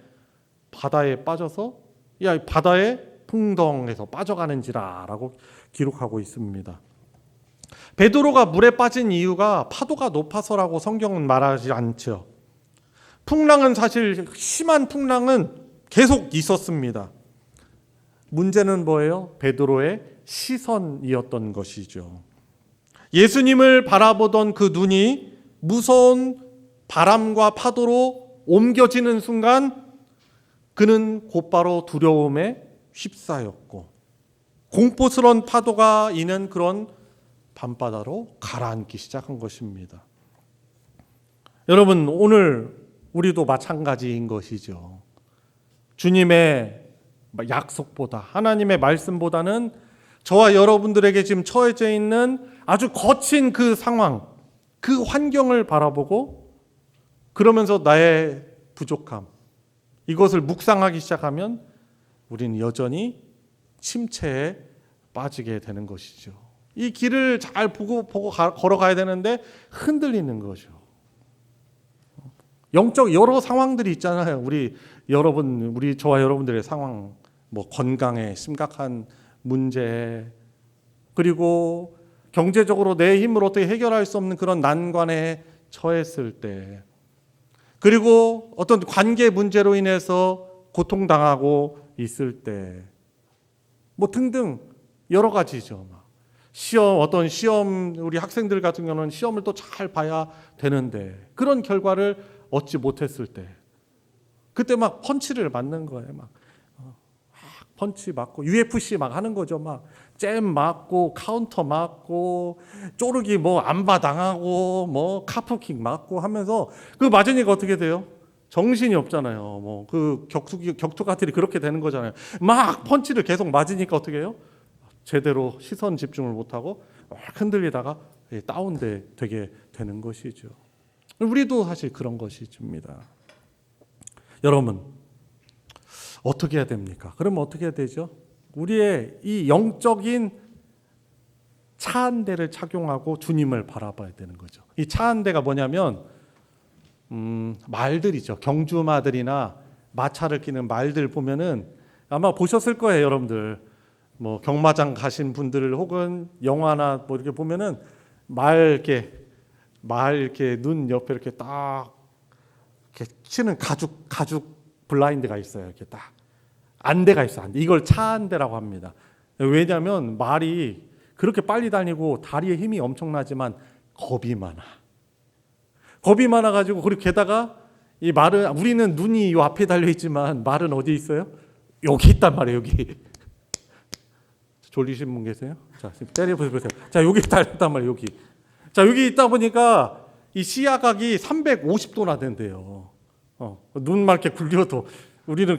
바다에 빠져서 야, 바다에 풍덩해서 빠져가는지라 라고 기록하고 있습니다. 베드로가 물에 빠진 이유가 파도가 높아서라고 성경은 말하지 않죠. 풍랑은 사실 심한 풍랑은 계속 있었습니다. 문제는 뭐예요? 베드로의 시선이었던 것이죠. 예수님을 바라보던 그 눈이 무서운 바람과 파도로 옮겨지는 순간 그는 곧바로 두려움에 휩싸였고 공포스러운 파도가 있는 그런 밤바다로 가라앉기 시작한 것입니다. 여러분, 오늘 우리도 마찬가지인 것이죠. 주님의 약속보다 하나님의 말씀보다는 저와 여러분들에게 지금 처해져 있는 아주 거친 그 상황, 그 환경을 바라보고 그러면서 나의 부족함, 이것을 묵상하기 시작하면 우리는 여전히 침체에 빠지게 되는 것이죠. 이 길을 잘 보고 걸어가야 되는데 흔들리는 거죠. 영적 여러 상황들이 있잖아요. 우리 저와 여러분들의 상황, 뭐 건강에 심각한 문제, 그리고 경제적으로 내 힘으로 어떻게 해결할 수 없는 그런 난관에 처했을 때, 그리고 어떤 관계 문제로 인해서 고통당하고 있을 때, 뭐 등등 여러 가지죠. 어떤 시험, 우리 학생들 같은 경우는 시험을 또 잘 봐야 되는데 그런 결과를 얻지 못했을 때, 그때 막 펀치를 맞는 거예요. 막 펀치 맞고 UFC 막 하는 거죠. 막 잼 맞고 카운터 맞고 쪼르기 뭐 안바 당하고 뭐 카프킥 맞고 하면서 그 맞으니까 어떻게 돼요? 정신이 없잖아요. 뭐 그 격투가들이 그렇게 되는 거잖아요. 막 펀치를 계속 맞으니까 어떻게 해요? 제대로 시선 집중을 못하고 흔들리다가 다운되게 되는 것이죠. 우리도 사실 그런 것입니다. 여러분, 어떻게 해야 됩니까? 그러면 어떻게 해야 되죠? 우리의 이 영적인 차 한 대를 착용하고 주님을 바라봐야 되는 거죠. 이 차 한 대가 뭐냐면 말들이죠. 경주마들이나 마차를 끼는 말들 보면은 아마 보셨을 거예요, 여러분들. 뭐 경마장 가신 분들 혹은 영화나 뭐 이렇게 보면은 말 이렇게 눈 옆에 이렇게 딱 이렇게 치는 가죽 블라인드가 있어요. 이렇게 딱 안대가 있어. 안대. 이걸 차 안대라고 합니다. 왜냐하면 말이 그렇게 빨리 다니고 다리에 힘이 엄청나지만 겁이 많아. 겁이 많아가지고 그리고 게다가 이 말은 우리는 눈이 요 앞에 달려 있지만 말은 어디 있어요? 여기 있단 말이에요. 여기. 졸리신 분 계세요? 자, 때려보세요. 자, 여기 달렸단 말이에요. 여기. 자, 여기 있다 보니까 이 시야각이 350도나 된대요. 눈만 이렇게 굴려도 우리는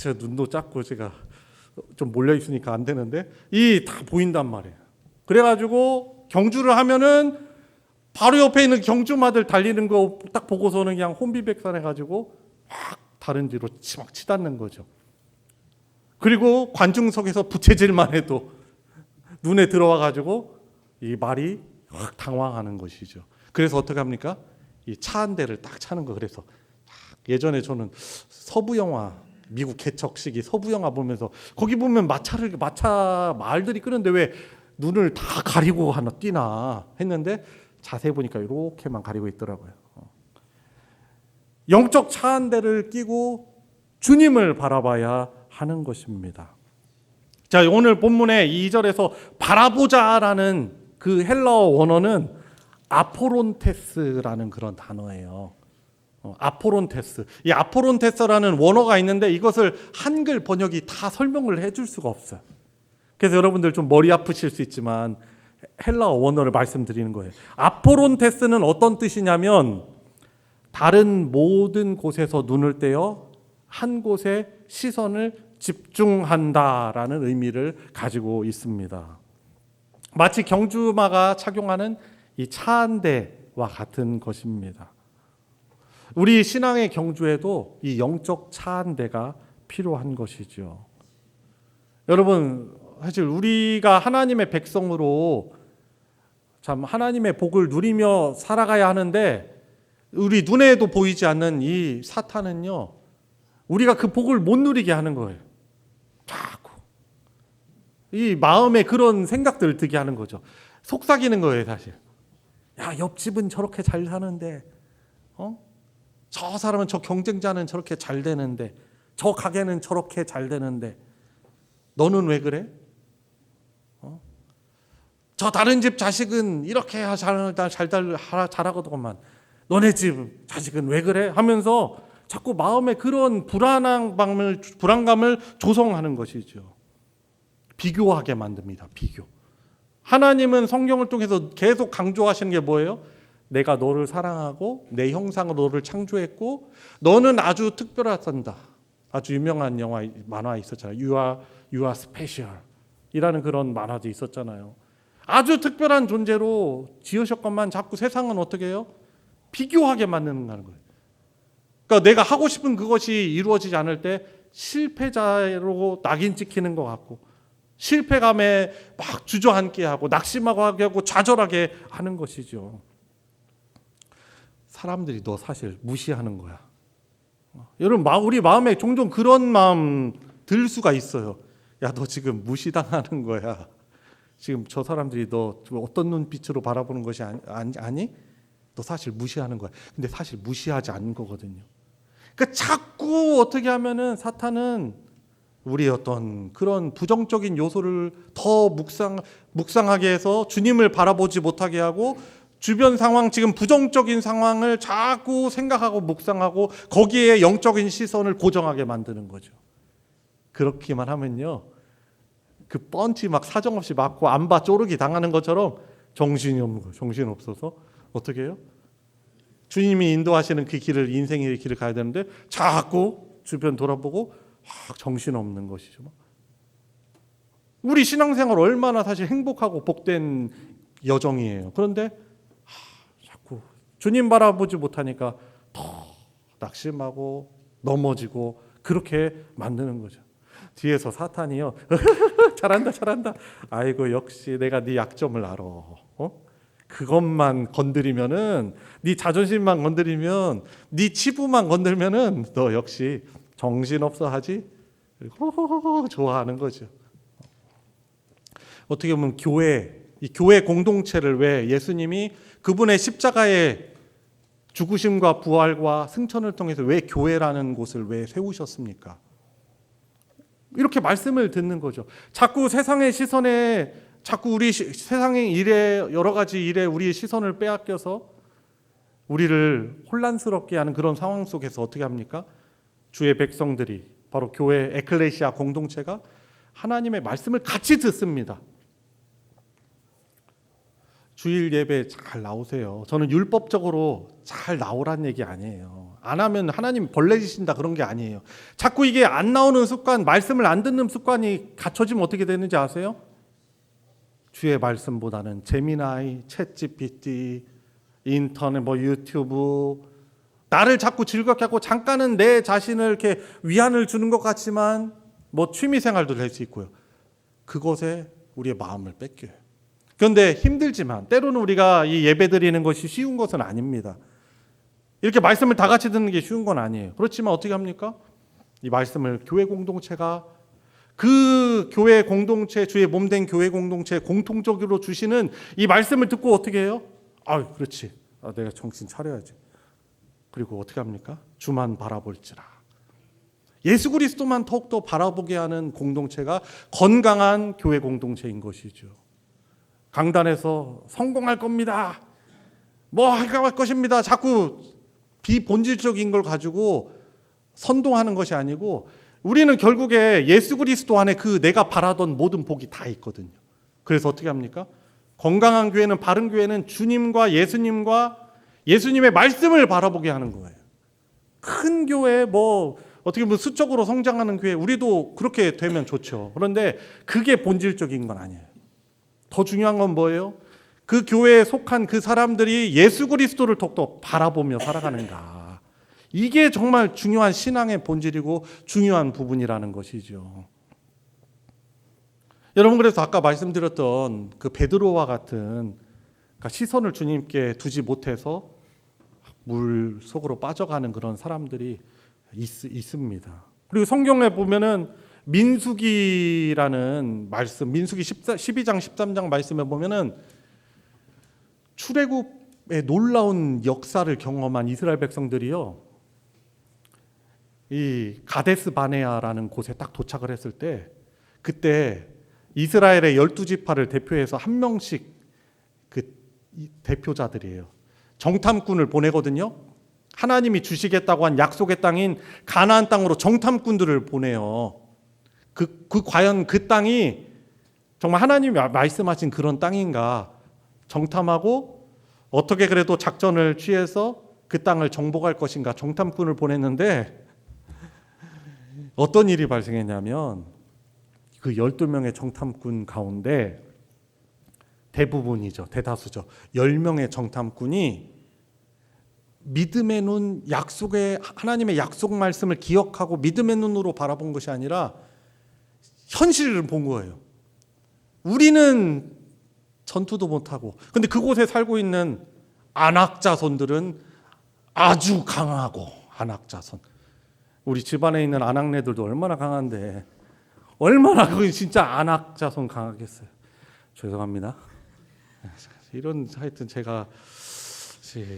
제가 눈도 작고 제가 좀 몰려 있으니까 안 되는데 이 다 보인단 말이에요. 그래가지고 경주를 하면은 바로 옆에 있는 경주마들 달리는 거 딱 보고서는 그냥 혼비백산해가지고 확 다른 뒤로 막 치닫는 거죠. 그리고 관중석에서 부채질만 해도 눈에 들어와가지고 이 말이 확 당황하는 것이죠. 그래서 어떻게 합니까? 이 차 한 대를 딱 차는 거. 그래서 예전에 저는 서부 영화, 미국 개척 시기 서부 영화 보면서 거기 보면 마차 말들이 끄는데 왜 눈을 다 가리고 하나 뛰나 했는데 자세히 보니까 이렇게만 가리고 있더라고요. 영적 차 한 대를 끼고 주님을 바라봐야 하는 것입니다. 자, 오늘 본문의 2절에서 바라보자라는 그 헬라어 원어는 아포론테스라는 그런 단어예요. 아포론테스. 이 아포론테스라는 원어가 있는데 이것을 한글 번역이 다 설명을 해줄 수가 없어요. 그래서 여러분들 좀 머리 아프실 수 있지만 헬라어 원어를 말씀드리는 거예요. 아포론테스는 어떤 뜻이냐면 다른 모든 곳에서 눈을 떼어 한 곳에 시선을 집중한다라는 의미를 가지고 있습니다. 마치 경주마가 착용하는 이 차 한 대와 같은 것입니다. 우리 신앙의 경주에도 이 영적 차 한 대가 필요한 것이죠. 여러분, 사실 우리가 하나님의 백성으로 참 하나님의 복을 누리며 살아가야 하는데 우리 눈에도 보이지 않는 이 사탄은요, 우리가 그 복을 못 누리게 하는 거예요. 자꾸 이 마음에 그런 생각들을 들게 하는 거죠. 속삭이는 거예요, 사실. 야, 옆집은 저렇게 잘 사는데, 저 사람은 저 경쟁자는 저렇게 잘 되는데, 저 가게는 저렇게 잘 되는데, 너는 왜 그래? 저 다른 집 자식은 이렇게 잘하거든만, 너네 집 자식은 왜 그래? 하면서 자꾸 마음에 그런 불안감을 조성하는 것이죠. 비교하게 만듭니다. 비교. 하나님은 성경을 통해서 계속 강조하시는 게 뭐예요? 내가 너를 사랑하고 내 형상으로 너를 창조했고 너는 아주 특별하단다. 아주 유명한 만화 있었잖아요. You are special 이라는 그런 만화도 있었잖아요. 아주 특별한 존재로 지으셨건만 자꾸 세상은 어떻게 해요? 비교하게 만드는 거예요. 그러니까 내가 하고 싶은 그것이 이루어지지 않을 때 실패자로 낙인 찍히는 것 같고 실패감에 막 주저앉게 하고 낙심하게 하고 좌절하게 하는 것이죠. 사람들이 너 사실 무시하는 거야. 여러분, 우리 마음에 종종 그런 마음 들 수가 있어요. 야, 너 지금 무시당하는 거야. 지금 저 사람들이 너 어떤 눈빛으로 바라보는 것이 아니? 너 사실 무시하는 거야. 근데 사실 무시하지 않는 거거든요. 그러니까 자꾸 어떻게 하면은 사탄은 우리의 어떤 그런 부정적인 요소를 더 묵상하게 해서 주님을 바라보지 못하게 하고 주변 상황, 지금 부정적인 상황을 자꾸 생각하고 묵상하고 거기에 영적인 시선을 고정하게 만드는 거죠. 그렇게만 하면요, 그 펀치 막 사정없이 맞고 안바 쪼르기 당하는 것처럼 정신이 없는 거예요. 정신 없어서 어떻게 해요? 주님이 인도하시는 그 길을, 인생의 길을 가야 되는데 자꾸 주변 돌아보고 정신없는 것이죠. 우리 신앙생활 얼마나 사실 행복하고 복된 여정이에요. 그런데 자꾸 주님 바라보지 못하니까 더 낙심하고 넘어지고 그렇게 만드는 거죠. 뒤에서 사탄이요. 잘한다. 아이고 역시 내가 네 약점을 알아. 그것만 건드리면은 네 자존심만 건드리면 네 치부만 건들면은 너 역시 정신없어 하지. 호호호 좋아하는 거죠. 어떻게 보면 이 교회 공동체를 왜 예수님이 그분의 십자가의 죽으심과 부활과 승천을 통해서 왜 교회라는 곳을 왜 세우셨습니까? 이렇게 말씀을 듣는 거죠. 자꾸 세상의 시선에 자꾸 우리 세상의 일에 여러 가지 일에 우리의 시선을 빼앗겨서 우리를 혼란스럽게 하는 그런 상황 속에서 어떻게 합니까? 주의 백성들이 바로 교회 에클레시아 공동체가 하나님의 말씀을 같이 듣습니다. 주일 예배 잘 나오세요. 저는 율법적으로 잘 나오란 얘기 아니에요. 안 하면 하나님 벌레 지신다 그런 게 아니에요. 자꾸 이게 안 나오는 습관, 말씀을 안 듣는 습관이 갖춰지면 어떻게 되는지 아세요? 주의 말씀보다는 제미나이, 챗GPT, 인터넷, 유튜브 나를 자꾸 즐겁게 하고 잠깐은 내 자신을 이렇게 위안을 주는 것 같지만 취미 생활도 될 수 있고요. 그것에 우리의 마음을 뺏겨요. 그런데 힘들지만 때로는 우리가 이 예배 드리는 것이 쉬운 것은 아닙니다. 이렇게 말씀을 다 같이 듣는 게 쉬운 건 아니에요. 그렇지만 어떻게 합니까? 이 말씀을 교회 공동체가 그 교회 공동체, 주의 몸된 교회 공동체 공통적으로 주시는 이 말씀을 듣고 어떻게 해요? 그렇지. 내가 정신 차려야지. 그리고 어떻게 합니까? 주만 바라볼지라. 예수 그리스도만 더욱더 바라보게 하는 공동체가 건강한 교회 공동체인 것이죠. 강단에서 성공할 겁니다. 할 것입니다. 자꾸 비본질적인 걸 가지고 선동하는 것이 아니고 우리는 결국에 예수 그리스도 안에 그 내가 바라던 모든 복이 다 있거든요. 그래서 어떻게 합니까? 건강한 교회는 바른 교회는 주님과 예수님과 예수님의 말씀을 바라보게 하는 거예요. 큰 교회 어떻게 보면 수적으로 성장하는 교회 우리도 그렇게 되면 좋죠. 그런데 그게 본질적인 건 아니에요. 더 중요한 건 뭐예요? 그 교회에 속한 그 사람들이 예수 그리스도를 더욱더 바라보며 살아가는가. 이게 정말 중요한 신앙의 본질이고 중요한 부분이라는 것이죠. 여러분 그래서 아까 말씀드렸던 그 베드로와 같은 시선을 주님께 두지 못해서 물 속으로 빠져가는 그런 사람들이 있습니다. 그리고 성경에 보면은 민수기라는 말씀, 민수기 12장 13장 말씀에 보면은 출애굽의 놀라운 역사를 경험한 이스라엘 백성들이요, 이 가데스 바네아라는 곳에 딱 도착을 했을 때 그때 이스라엘의 12지파를 대표해서 한 명씩 그 대표자들이에요. 정탐꾼을 보내거든요. 하나님이 주시겠다고 한 약속의 땅인 가나안 땅으로 정탐꾼들을 보내요. 과연 그 땅이 정말 하나님이 말씀하신 그런 땅인가 정탐하고 어떻게 그래도 작전을 취해서 그 땅을 정복할 것인가 정탐꾼을 보냈는데 어떤 일이 발생했냐면 그 12명의 정탐꾼 가운데 대부분이죠. 대다수죠. 10명의 정탐꾼이 믿음의 눈, 하나님의 약속 말씀을 기억하고 믿음의 눈으로 바라본 것이 아니라 현실을 본 거예요. 우리는 전투도 못하고, 근데 그곳에 살고 있는 아낙 자손들은 아주 강하고, 아낙 자손. 우리 집안에 있는 아낙네들도 얼마나 강한데, 얼마나 그 진짜 아낙 자손 강하겠어요. 죄송합니다. 이런 하여튼 제가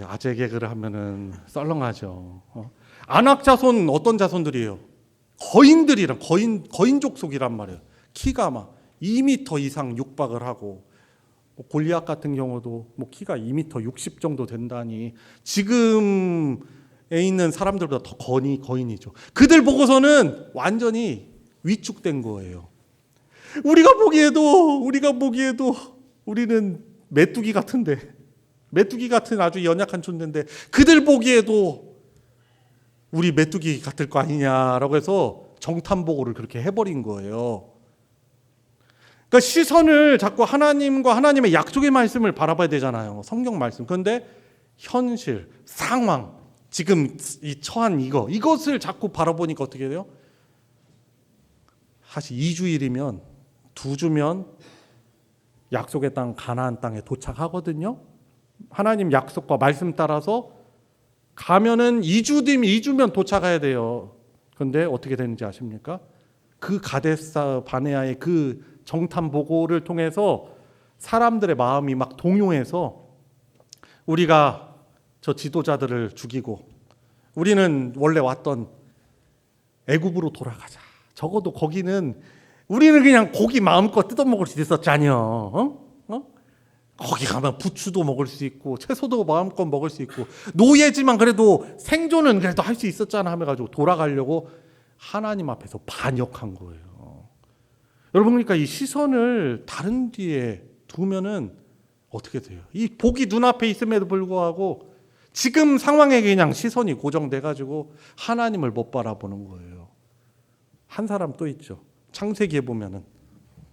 아재 개그를 하면은 썰렁하죠. 아낙 자손 어떤 자손들이에요? 거인들이란 거인족 속이란 말이에요. 키가 막 2m 이상 육박을 하고 골리앗 같은 경우도 키가 2m 60 정도 된다니 지금에 있는 사람들보다 더 거인이죠. 그들 보고서는 완전히 위축된 거예요. 우리가 보기에도 우리는 메뚜기 같은데, 메뚜기 같은 아주 연약한 존재인데 그들 보기에도 우리 메뚜기 같을 거 아니냐라고 해서 정탐보고를 그렇게 해버린 거예요. 그러니까 시선을 자꾸 하나님과 하나님의 약속의 말씀을 바라봐야 되잖아요. 성경 말씀. 그런데 현실, 상황, 지금 이 처한 이것을 자꾸 바라보니까 어떻게 돼요? 사실 2주일이면 두 주면 약속의 땅 가나안 땅에 도착하거든요. 하나님 약속과 말씀 따라서 가면은 2주 뒤면 2주면 도착해야 돼요. 그런데 어떻게 되는지 아십니까? 그 가데스 바네아의 그 정탐 보고를 통해서 사람들의 마음이 막 동요해서 우리가 저 지도자들을 죽이고 우리는 원래 왔던 애굽으로 돌아가자. 적어도 거기는 우리는 그냥 고기 마음껏 뜯어먹을 수 있었잖여. 거기 가면 부추도 먹을 수 있고 채소도 마음껏 먹을 수 있고 노예지만 그래도 생존은 그래도 할 수 있었잖아 하면가지고 돌아가려고 하나님 앞에서 반역한 거예요. 여러분, 그러니까 이 시선을 다른 뒤에 두면은 어떻게 돼요? 이 복이 눈앞에 있음에도 불구하고 지금 상황에 그냥 시선이 고정돼가지고 하나님을 못 바라보는 거예요. 한 사람 또 있죠. 창세기에 보면은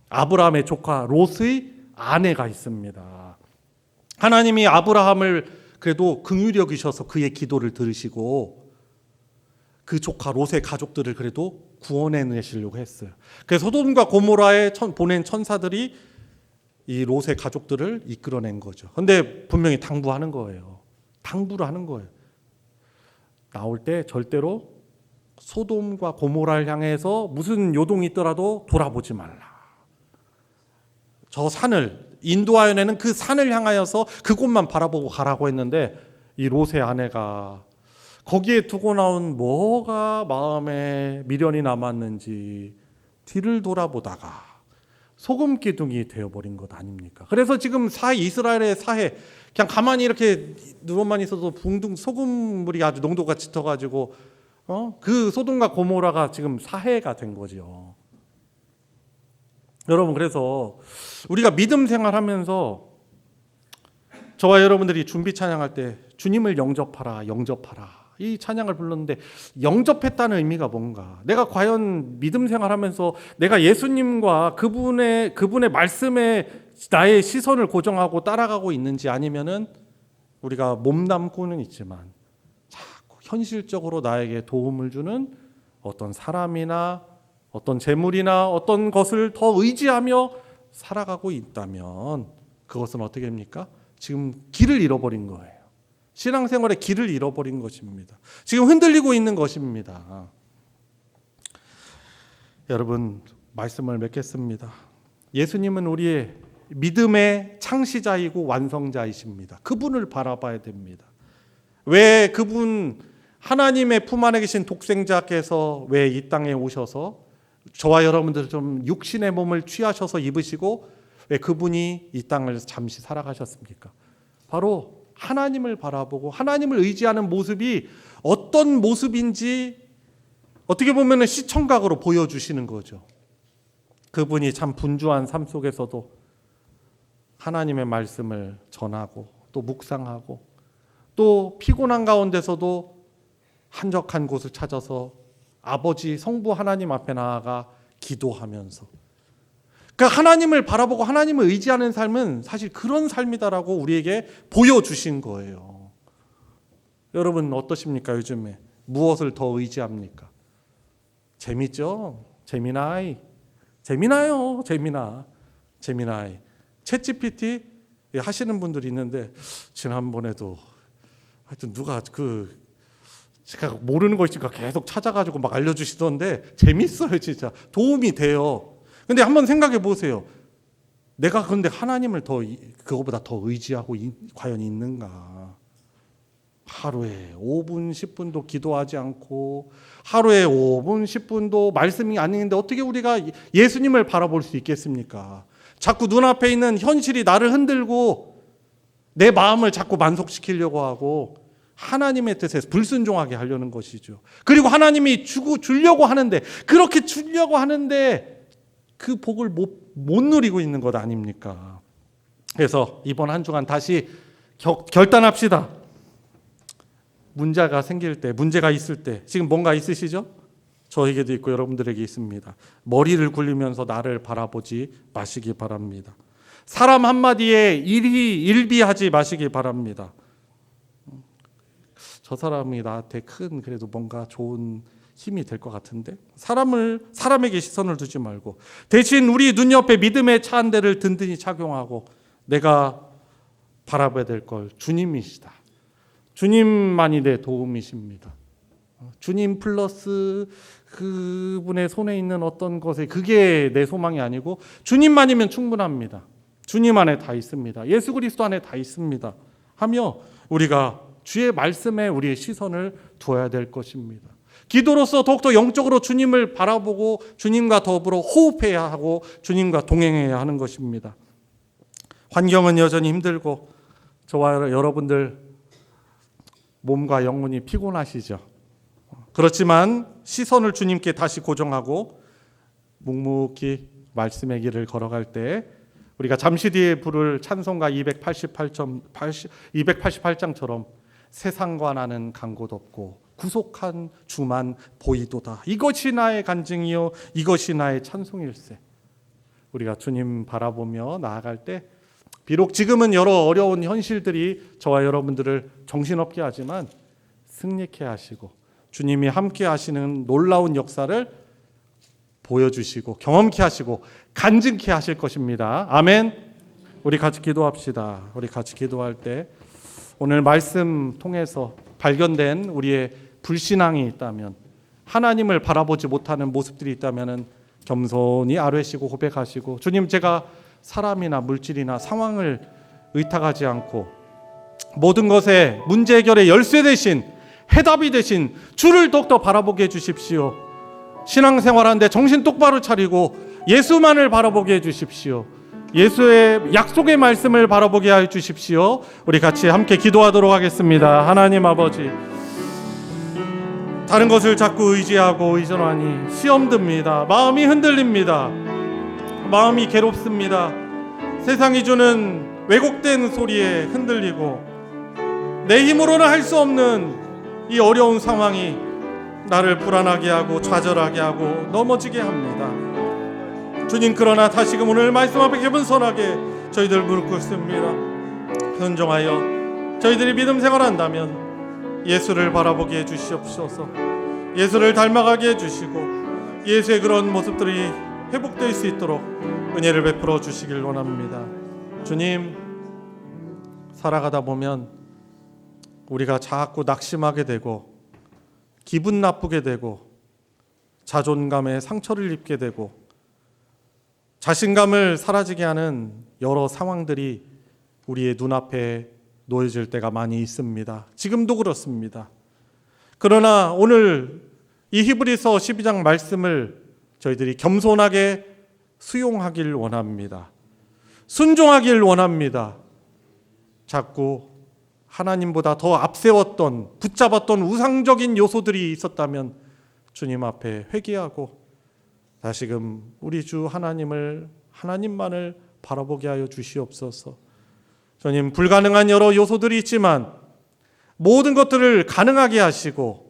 아브라함의 조카 롯의 아내가 있습니다. 하나님이 아브라함을 그래도 긍휼히 여기셔서 그의 기도를 들으시고 그 조카 롯의 가족들을 그래도 구원해내시려고 했어요. 그래서 소돔과 고모라에 보낸 천사들이 이 롯의 가족들을 이끌어낸 거죠. 그런데 분명히 당부하는 거예요. 당부를 하는 거예요. 나올 때 절대로 소돔과 고모라를 향해서 무슨 요동이 있더라도 돌아보지 말라. 저 산을 인도하여내는 그 산을 향하여서 그곳만 바라보고 가라고 했는데 이 롯의 아내가 거기에 두고 나온 뭐가 마음에 미련이 남았는지 뒤를 돌아보다가 소금 기둥이 되어버린 것 아닙니까? 그래서 지금 이스라엘의 사해 그냥 가만히 이렇게 누워만 있어도 붕둥 소금물이 아주 농도가 짙어가지고 그 소돔과 고모라가 지금 사해가 된 거죠. 여러분, 그래서 우리가 믿음 생활하면서 저와 여러분들이 준비 찬양할 때 주님을 영접하라, 영접하라 이 찬양을 불렀는데 영접했다는 의미가 뭔가? 내가 과연 믿음 생활하면서 내가 예수님과 그분의 말씀에 나의 시선을 고정하고 따라가고 있는지, 아니면은 우리가 몸담고는 있지만 자꾸 현실적으로 나에게 도움을 주는 어떤 사람이나 어떤 재물이나 어떤 것을 더 의지하며 살아가고 있다면 그것은 어떻게 됩니까? 지금 길을 잃어버린 거예요. 신앙생활의 길을 잃어버린 것입니다. 지금 흔들리고 있는 것입니다. 여러분, 말씀을 맺겠습니다. 예수님은 우리의 믿음의 창시자이고 완성자이십니다. 그분을 바라봐야 됩니다. 왜 그분 하나님의 품 안에 계신 독생자께서 왜 이 땅에 오셔서 저와 여러분들 좀 육신의 몸을 취하셔서 입으시고 왜 그분이 이 땅을 잠시 살아가셨습니까? 바로 하나님을 바라보고 하나님을 의지하는 모습이 어떤 모습인지 어떻게 보면 시청각으로 보여주시는 거죠. 그분이 참 분주한 삶 속에서도 하나님의 말씀을 전하고 또 묵상하고 또 피곤한 가운데서도 한적한 곳을 찾아서 아버지 성부 하나님 앞에 나아가 기도하면서, 그러니까 하나님을 바라보고 하나님을 의지하는 삶은 사실 그런 삶이다라고 우리에게 보여주신 거예요. 여러분 어떠십니까? 요즘에 무엇을 더 의지합니까? 재밌죠? 재미나이. 재미나요. 재미나이. 챗GPT 하시는 분들이 있는데 지난번에도 하여튼 누가 제가 모르는 거 있으니까 계속 찾아가지고 막 알려주시던데 재밌어요. 진짜 도움이 돼요. 근데 한번 생각해 보세요. 내가 그런데 하나님을 그거보다 더 의지하고 과연 있는가? 하루에 5분 10분도 기도하지 않고 하루에 5분 10분도 말씀이 아닌데 어떻게 우리가 예수님을 바라볼 수 있겠습니까? 자꾸 눈앞에 있는 현실이 나를 흔들고 내 마음을 자꾸 만족시키려고 하고 하나님의 뜻에 불순종하게 하려는 것이죠. 그리고 하나님이 주려고 하는데, 그렇게 주려고 하는데 그 복을 못 누리고 있는 것 아닙니까? 그래서 이번 한 주간 다시 결단합시다. 문제가 생길 때, 문제가 있을 때, 지금 뭔가 있으시죠? 저에게도 있고 여러분들에게 있습니다. 머리를 굴리면서 나를 바라보지 마시기 바랍니다. 사람 한마디에 일비하지 마시기 바랍니다. 저 사람이 나한테 큰 그래도 뭔가 좋은 힘이 될 것 같은데, 사람에게 시선을 두지 말고 대신 우리 눈옆에 믿음의 차 한 대를 든든히 착용하고 내가 바라봐야 될 걸 주님이시다. 주님만이 내 도움이십니다. 주님 플러스 그분의 손에 있는 어떤 것에 그게 내 소망이 아니고 주님만이면 충분합니다. 주님 안에 다 있습니다. 예수 그리스도 안에 다 있습니다. 하며 우리가 주의 말씀에 우리의 시선을 두어야 될 것입니다. 기도로서 더욱더 영적으로 주님을 바라보고 주님과 더불어 호흡해야 하고 주님과 동행해야 하는 것입니다. 환경은 여전히 힘들고 저와 여러분들 몸과 영혼이 피곤하시죠. 그렇지만 시선을 주님께 다시 고정하고 묵묵히 말씀의 길을 걸어갈 때 우리가 잠시 뒤에 부를 찬송가 288장처럼 세상과 나는 간 곳 없고 구속한 주만 보이도다. 이것이 나의 간증이요 이것이 나의 찬송일세. 우리가 주님 바라보며 나아갈 때 비록 지금은 여러 어려운 현실들이 저와 여러분들을 정신없게 하지만 승리케 하시고 주님이 함께 하시는 놀라운 역사를 보여주시고 경험케 하시고 간증케 하실 것입니다. 아멘. 우리 같이 기도합시다. 우리 같이 기도할 때 오늘 말씀 통해서 발견된 우리의 불신앙이 있다면, 하나님을 바라보지 못하는 모습들이 있다면 겸손히 아뢰시고 고백하시고, 주님, 제가 사람이나 물질이나 상황을 의탁하지 않고 모든 것에 문제 해결의 열쇠 대신 해답이 되신 주를 더욱더 바라보게 해주십시오. 신앙생활하는데 정신 똑바로 차리고 예수만을 바라보게 해주십시오. 예수의 약속의 말씀을 바라보게 해주십시오. 우리 같이 함께 기도하도록 하겠습니다. 하나님 아버지, 다른 것을 자꾸 의지하고 의존하니 시험 듭니다. 마음이 흔들립니다. 마음이 괴롭습니다. 세상이 주는 왜곡된 소리에 흔들리고 내 힘으로는 할 수 없는 이 어려운 상황이 나를 불안하게 하고 좌절하게 하고 넘어지게 합니다. 주님, 그러나 다시금 오늘 말씀 앞에 겸손하게 저희들 무릎 꿇습니다. 순종하여 저희들이 믿음 생활한다면 예수를 바라보게 해주시옵소서. 예수를 닮아가게 해주시고 예수의 그런 모습들이 회복될 수 있도록 은혜를 베풀어 주시길 원합니다. 주님, 살아가다 보면 우리가 자꾸 낙심하게 되고 기분 나쁘게 되고 자존감에 상처를 입게 되고 자신감을 사라지게 하는 여러 상황들이 우리의 눈앞에 놓여질 때가 많이 있습니다. 지금도 그렇습니다. 그러나 오늘 이 히브리서 12장 말씀을 저희들이 겸손하게 수용하길 원합니다. 순종하길 원합니다. 자꾸 하나님보다 더 앞세웠던, 붙잡았던 우상적인 요소들이 있었다면 주님 앞에 회개하고 다시금 우리 주 하나님만을 바라보게 하여 주시옵소서. 주님, 불가능한 여러 요소들이 있지만 모든 것들을 가능하게 하시고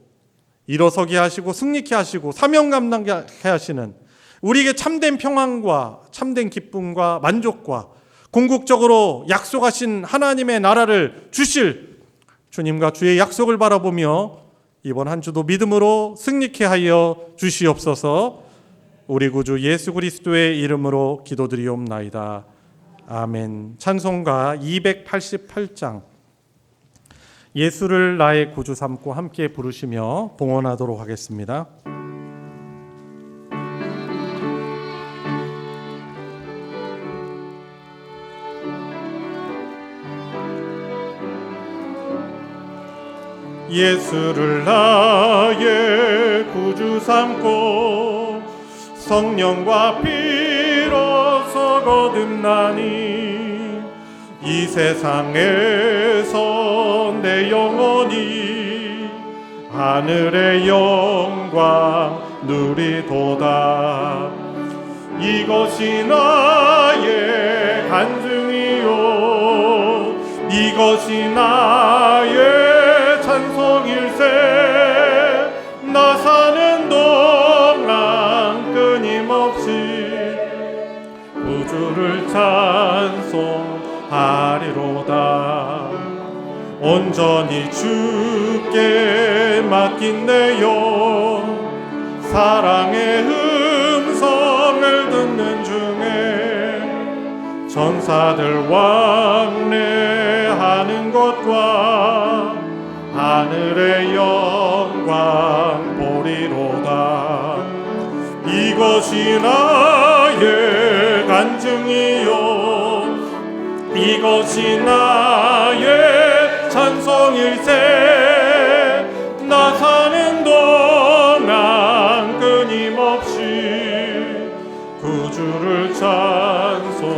일어서게 하시고 승리케 하시고 사명 감당하게 하시는 우리에게 참된 평안과 참된 기쁨과 만족과 궁극적으로 약속하신 하나님의 나라를 주실 주님과 주의 약속을 바라보며 이번 한 주도 믿음으로 승리케 하여 주시옵소서. 우리 구주 예수 그리스도의 이름으로 기도드리옵나이다. 아멘. 찬송가 288장 예수를 나의 구주 삼고 함께 부르시며 봉헌하도록 하겠습니다. 예수를 나의 구주 삼고 성령과 피로서 거듭나니 이 세상에서 내 영혼이 하늘의 영광 누리도다. 이것이 나의 간증이요 이것이 나의 찬송일세. 나 사는 동안 끊임없이 구주를 찬송하리로다. 온전히 주께 맡긴 내 영 사랑의 음성을 듣는 중에 천사들 왕래하는 것과 하늘의 영광 보리로다. 이것이 나의 간증이요 이것이 나의 찬송일세. 나 사는 동안 끊임없이 구주를 찬송하리로다.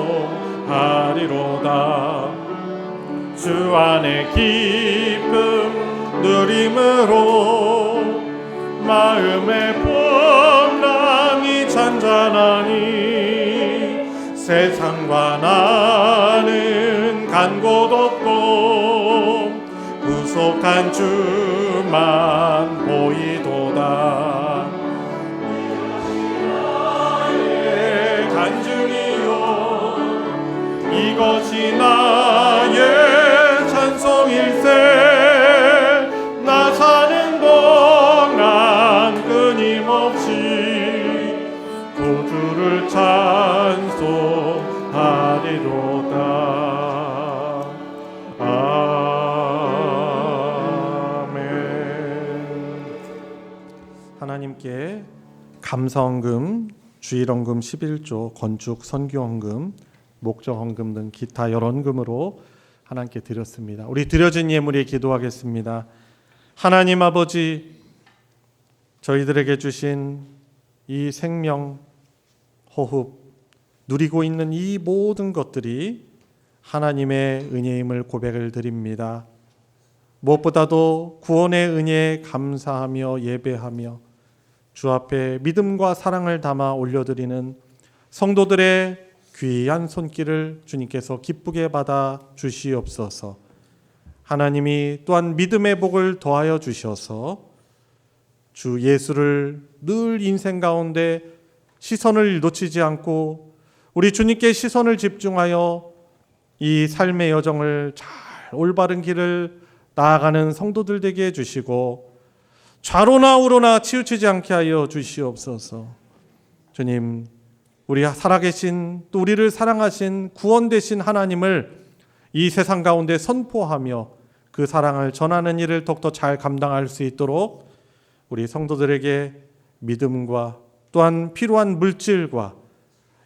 주 안에 기쁨 누림으로 마음의 풍랑이 잔잔하니 세상과 나는 간 곳 없고 구속한 주만 보이도다. 나의 간증이요 이것이 나의 찬송일세. 나 사는 동안 끊임없이 구주를 찬송하리로다. 하나님께 감사헌금, 주일헌금 11조, 건축 선교헌금, 목적헌금 등 기타 여러 헌금으로 하나님께 드렸습니다. 우리 드려진 예물에 기도하겠습니다. 하나님 아버지, 저희들에게 주신 이 생명, 호흡, 누리고 있는 이 모든 것들이 하나님의 은혜임을 고백을 드립니다. 무엇보다도 구원의 은혜에 감사하며 예배하며 주 앞에 믿음과 사랑을 담아 올려드리는 성도들의 귀한 손길을 주님께서 기쁘게 받아 주시옵소서. 하나님이 또한 믿음의 복을 더하여 주셔서 주 예수를 늘 인생 가운데 시선을 놓치지 않고 우리 주님께 시선을 집중하여 이 삶의 여정을 잘 올바른 길을 나아가는 성도들 되게 해주시고 좌로나 우로나 치우치지 않게 하여 주시옵소서. 주님, 우리 살아계신 또 우리를 사랑하신 구원 되신 하나님을 이 세상 가운데 선포하며 그 사랑을 전하는 일을 더욱더 잘 감당할 수 있도록 우리 성도들에게 믿음과 또한 필요한 물질과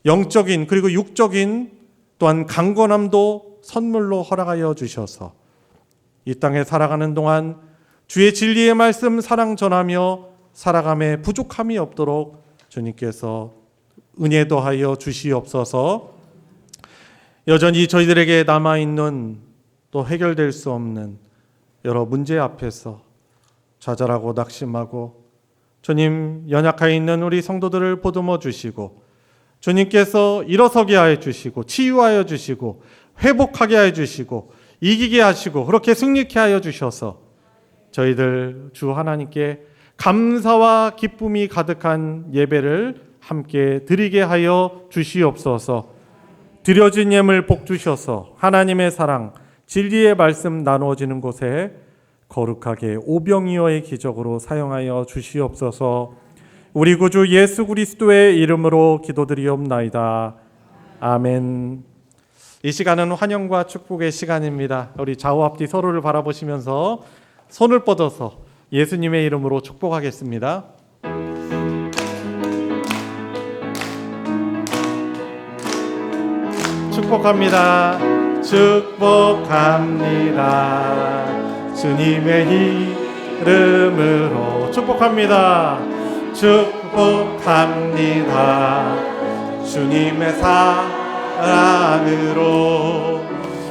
영적인 그리고 육적인 또한 강건함도 선물로 허락하여 주셔서 이 땅에 살아가는 동안 주의 진리의 말씀 사랑 전하며 살아감에 부족함이 없도록 주님께서 은혜 더하여 주시옵소서. 여전히 저희들에게 남아있는 또 해결될 수 없는 여러 문제 앞에서 좌절하고 낙심하고 주님 연약하여 있는 우리 성도들을 보듬어 주시고 주님께서 일어서게 하여 주시고 치유하여 주시고 회복하게 하여 주시고 이기게 하시고 그렇게 승리케 하여 주셔서 저희들 주 하나님께 감사와 기쁨이 가득한 예배를 함께 드리게 하여 주시옵소서. 드려진 예물 복 주셔서 하나님의 사랑 진리의 말씀 나누어지는 곳에 거룩하게 오병이어의 기적으로 사용하여 주시옵소서. 우리 구주 예수 그리스도의 이름으로 기도드리옵나이다. 아멘. 이 시간은 환영과 축복의 시간입니다. 우리 좌우 앞뒤 서로를 바라보시면서 손을 뻗어서 예수님의 이름으로 축복하겠습니다. 축복합니다. 축복합니다. 주님의 이름으로 축복합니다. 축복합니다. 주님의 사랑으로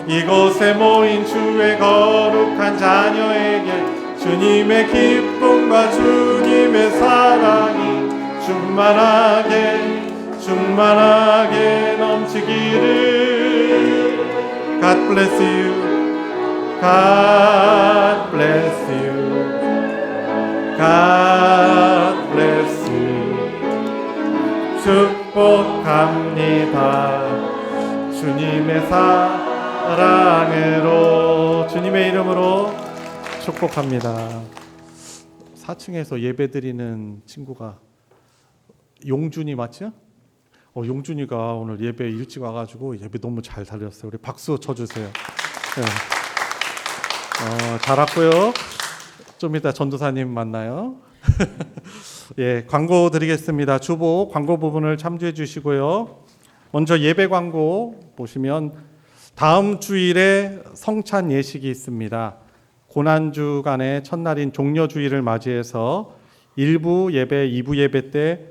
이곳에 모인 주의 거룩한 자녀에게 주님의 기쁨과 주님의 사랑이 충만하게 넘치기를. God bless you. God bless you. God bless you. 축복합니다. 주님의 사랑으로 주님의 이름으로 축복합니다. 4층에서 예배드리는 친구가 용준이 맞죠? 용준이가 오늘 예배 일찍 와가지고 예배 너무 잘 살렸어요. 우리 박수 쳐주세요. 네. 잘 왔고요. 좀 이따 전도사님 만나요. 예, 광고 드리겠습니다. 주보 광고 부분을 참조해 주시고요. 먼저 예배 광고 보시면 다음 주일에 성찬 예식이 있습니다. 고난주간의 첫날인 종려주일을 맞이해서 1부 예배, 2부 예배 때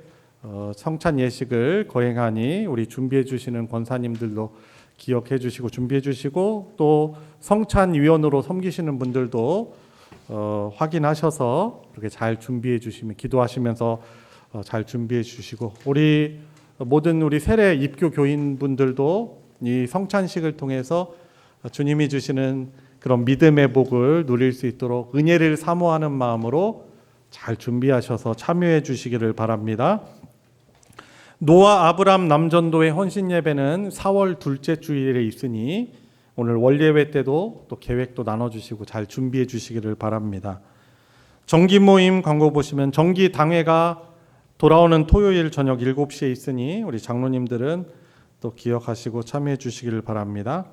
성찬 예식을 거행하니 우리 준비해 주시는 권사님들도 기억해 주시고 준비해 주시고 또 성찬위원으로 섬기시는 분들도 확인하셔서 이렇게 잘 준비해 주시면 기도하시면서 잘 준비해 주시고 우리 모든 우리 세례 입교 교인분들도 이 성찬식을 통해서 주님이 주시는 그런 믿음의 복을 누릴 수 있도록 은혜를 사모하는 마음으로 잘 준비하셔서 참여해 주시기를 바랍니다. 노아 아브람 남전도의 헌신 예배는 4월 둘째 주일에 있으니 오늘 월예배 때도 또 계획도 나눠주시고 잘 준비해 주시기를 바랍니다. 정기 모임 광고 보시면 정기 당회가 돌아오는 토요일 저녁 7시에 있으니 우리 장로님들은 또 기억하시고 참여해 주시기를 바랍니다.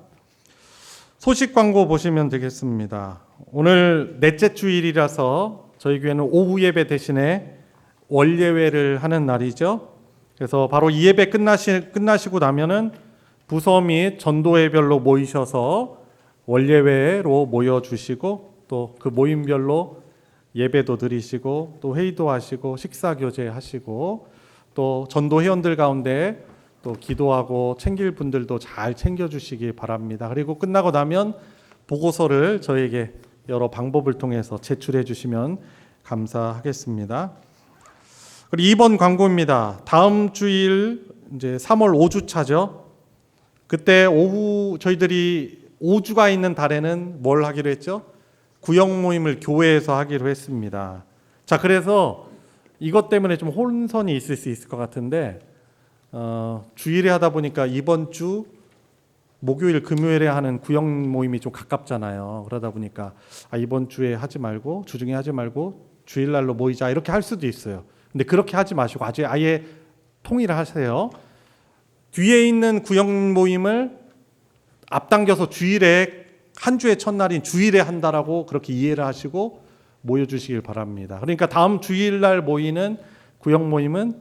소식 광고 보시면 되겠습니다. 오늘 넷째 주일이라서 저희 교회는 오후 예배 대신에 월예회를 하는 날이죠. 그래서 바로 이 예배 끝나시고 나면은 부서 및 전도회별로 모이셔서 월예회로 모여주시고 또 그 모임별로 예배도 드리시고 또 회의도 하시고 식사 교제하시고 또 전도 회원들 가운데 또 기도하고 챙길 분들도 잘 챙겨주시기 바랍니다. 그리고 끝나고 나면 보고서를 저에게 여러 방법을 통해서 제출해 주시면 감사하겠습니다. 그리고 2번 광고입니다. 다음 주일 이제 3월 5주차죠. 그때 오후 저희들이 5주가 있는 달에는 뭘 하기로 했죠? 구역 모임을 교회에서 하기로 했습니다. 자, 그래서 이것 때문에 좀 혼선이 있을 수 있을 것 같은데 주일에 하다 보니까 이번 주 목요일 금요일에 하는 구역 모임이 좀 가깝잖아요. 그러다 보니까 이번 주에 하지 말고 주중에 하지 말고 주일날로 모이자 이렇게 할 수도 있어요. 근데 그렇게 하지 마시고 아예 통일하세요. 뒤에 있는 구역 모임을 앞당겨서 주일에 한 주의 첫날인 주일에 한다라고 그렇게 이해를 하시고 모여주시길 바랍니다. 그러니까 다음 주일날 모이는 구역 모임은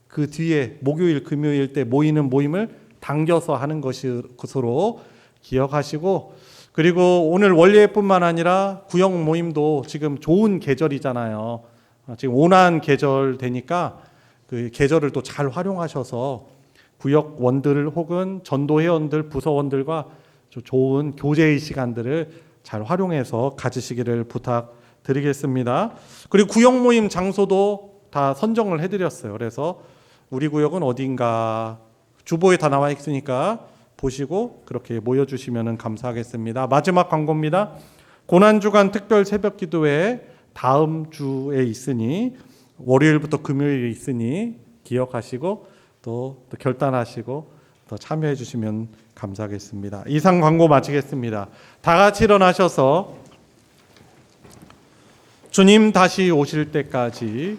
그 뒤에 목요일 금요일 때 모이는 모임을 당겨서 하는 것으로 기억하시고 그리고 오늘 월예뿐만 아니라 구역 모임도 지금 좋은 계절이잖아요. 지금 온화한 계절 되니까 그 계절을 또 잘 활용하셔서 구역원들 혹은 전도회원들 부서원들과 좋은 교제의 시간들을 잘 활용해서 가지시기를 부탁드리겠습니다. 그리고 구역 모임 장소도 다 선정을 해드렸어요. 그래서 우리 구역은 어딘가 주보에 다 나와 있으니까 보시고 그렇게 모여주시면 감사하겠습니다. 마지막 광고입니다. 고난주간 특별 새벽기도회 다음 주에 있으니 월요일부터 금요일에 있으니 기억하시고 또 결단하시고 더 참여해 주시면 감사하겠습니다. 이상 광고 마치겠습니다. 다 같이 일어나셔서 주님 다시 오실 때까지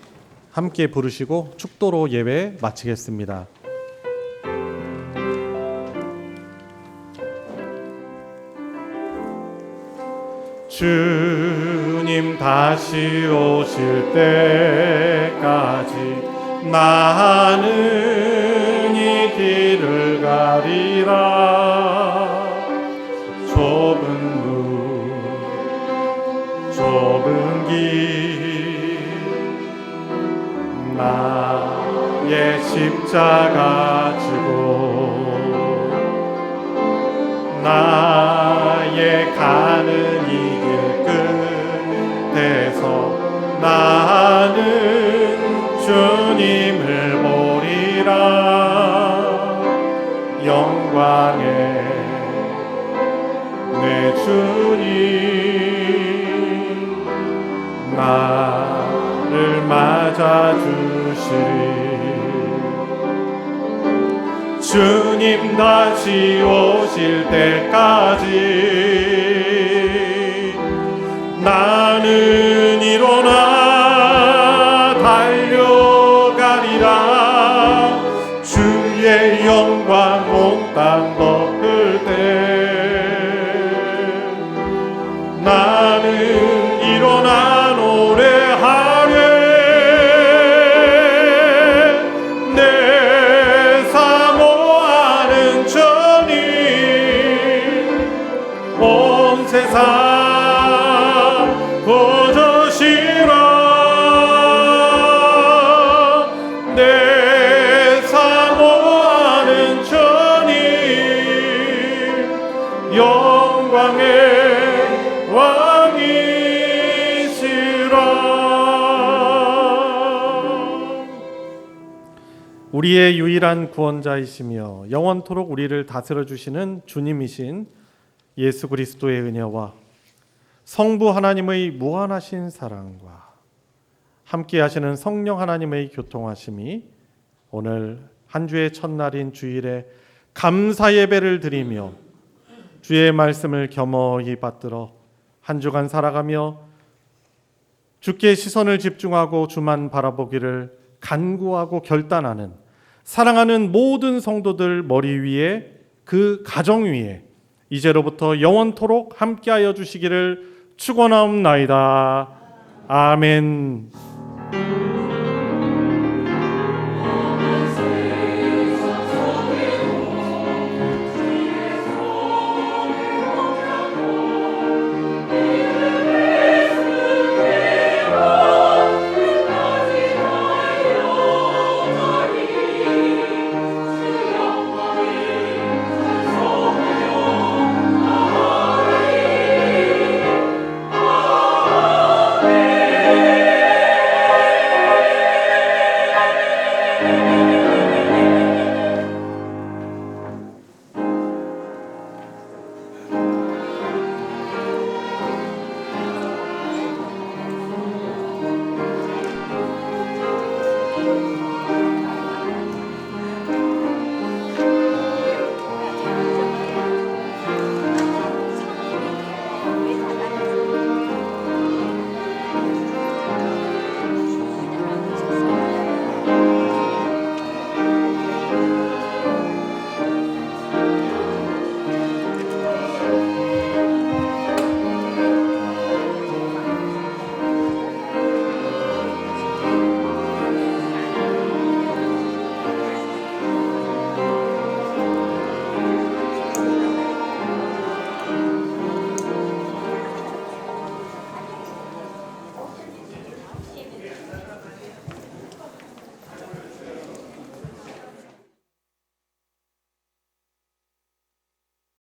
함께 부르시고 축도로 예배 마치겠습니다. 주님 다시 오실 때까지 나는 이 길을 가리라. 좁은 문 좁은 길 나의 십자가 지고 나의 가는 이 길 끝에서 나는 주님을 보리라. 영광의 내 주님 나를 맞아주시리. 주님 다시 오실 때까지 나는 일어나 달려가리라. 삶 거저시라 내 사모하는 주님 영광의 왕이시라. 우리의 유일한 구원자이시며 영원토록 우리를 다스려 주시는 주님이신 예수 그리스도의 은혜와 성부 하나님의 무한하신 사랑과 함께 하시는 성령 하나님의 교통하심이 오늘 한 주의 첫날인 주일에 감사 예배를 드리며 주의 말씀을 겸허히 받들어 한 주간 살아가며 주께 시선을 집중하고 주만 바라보기를 간구하고 결단하는 사랑하는 모든 성도들 머리 위에 그 가정 위에 이제로부터 영원토록 함께하여 주시기를 축원하옵나이다. 아멘.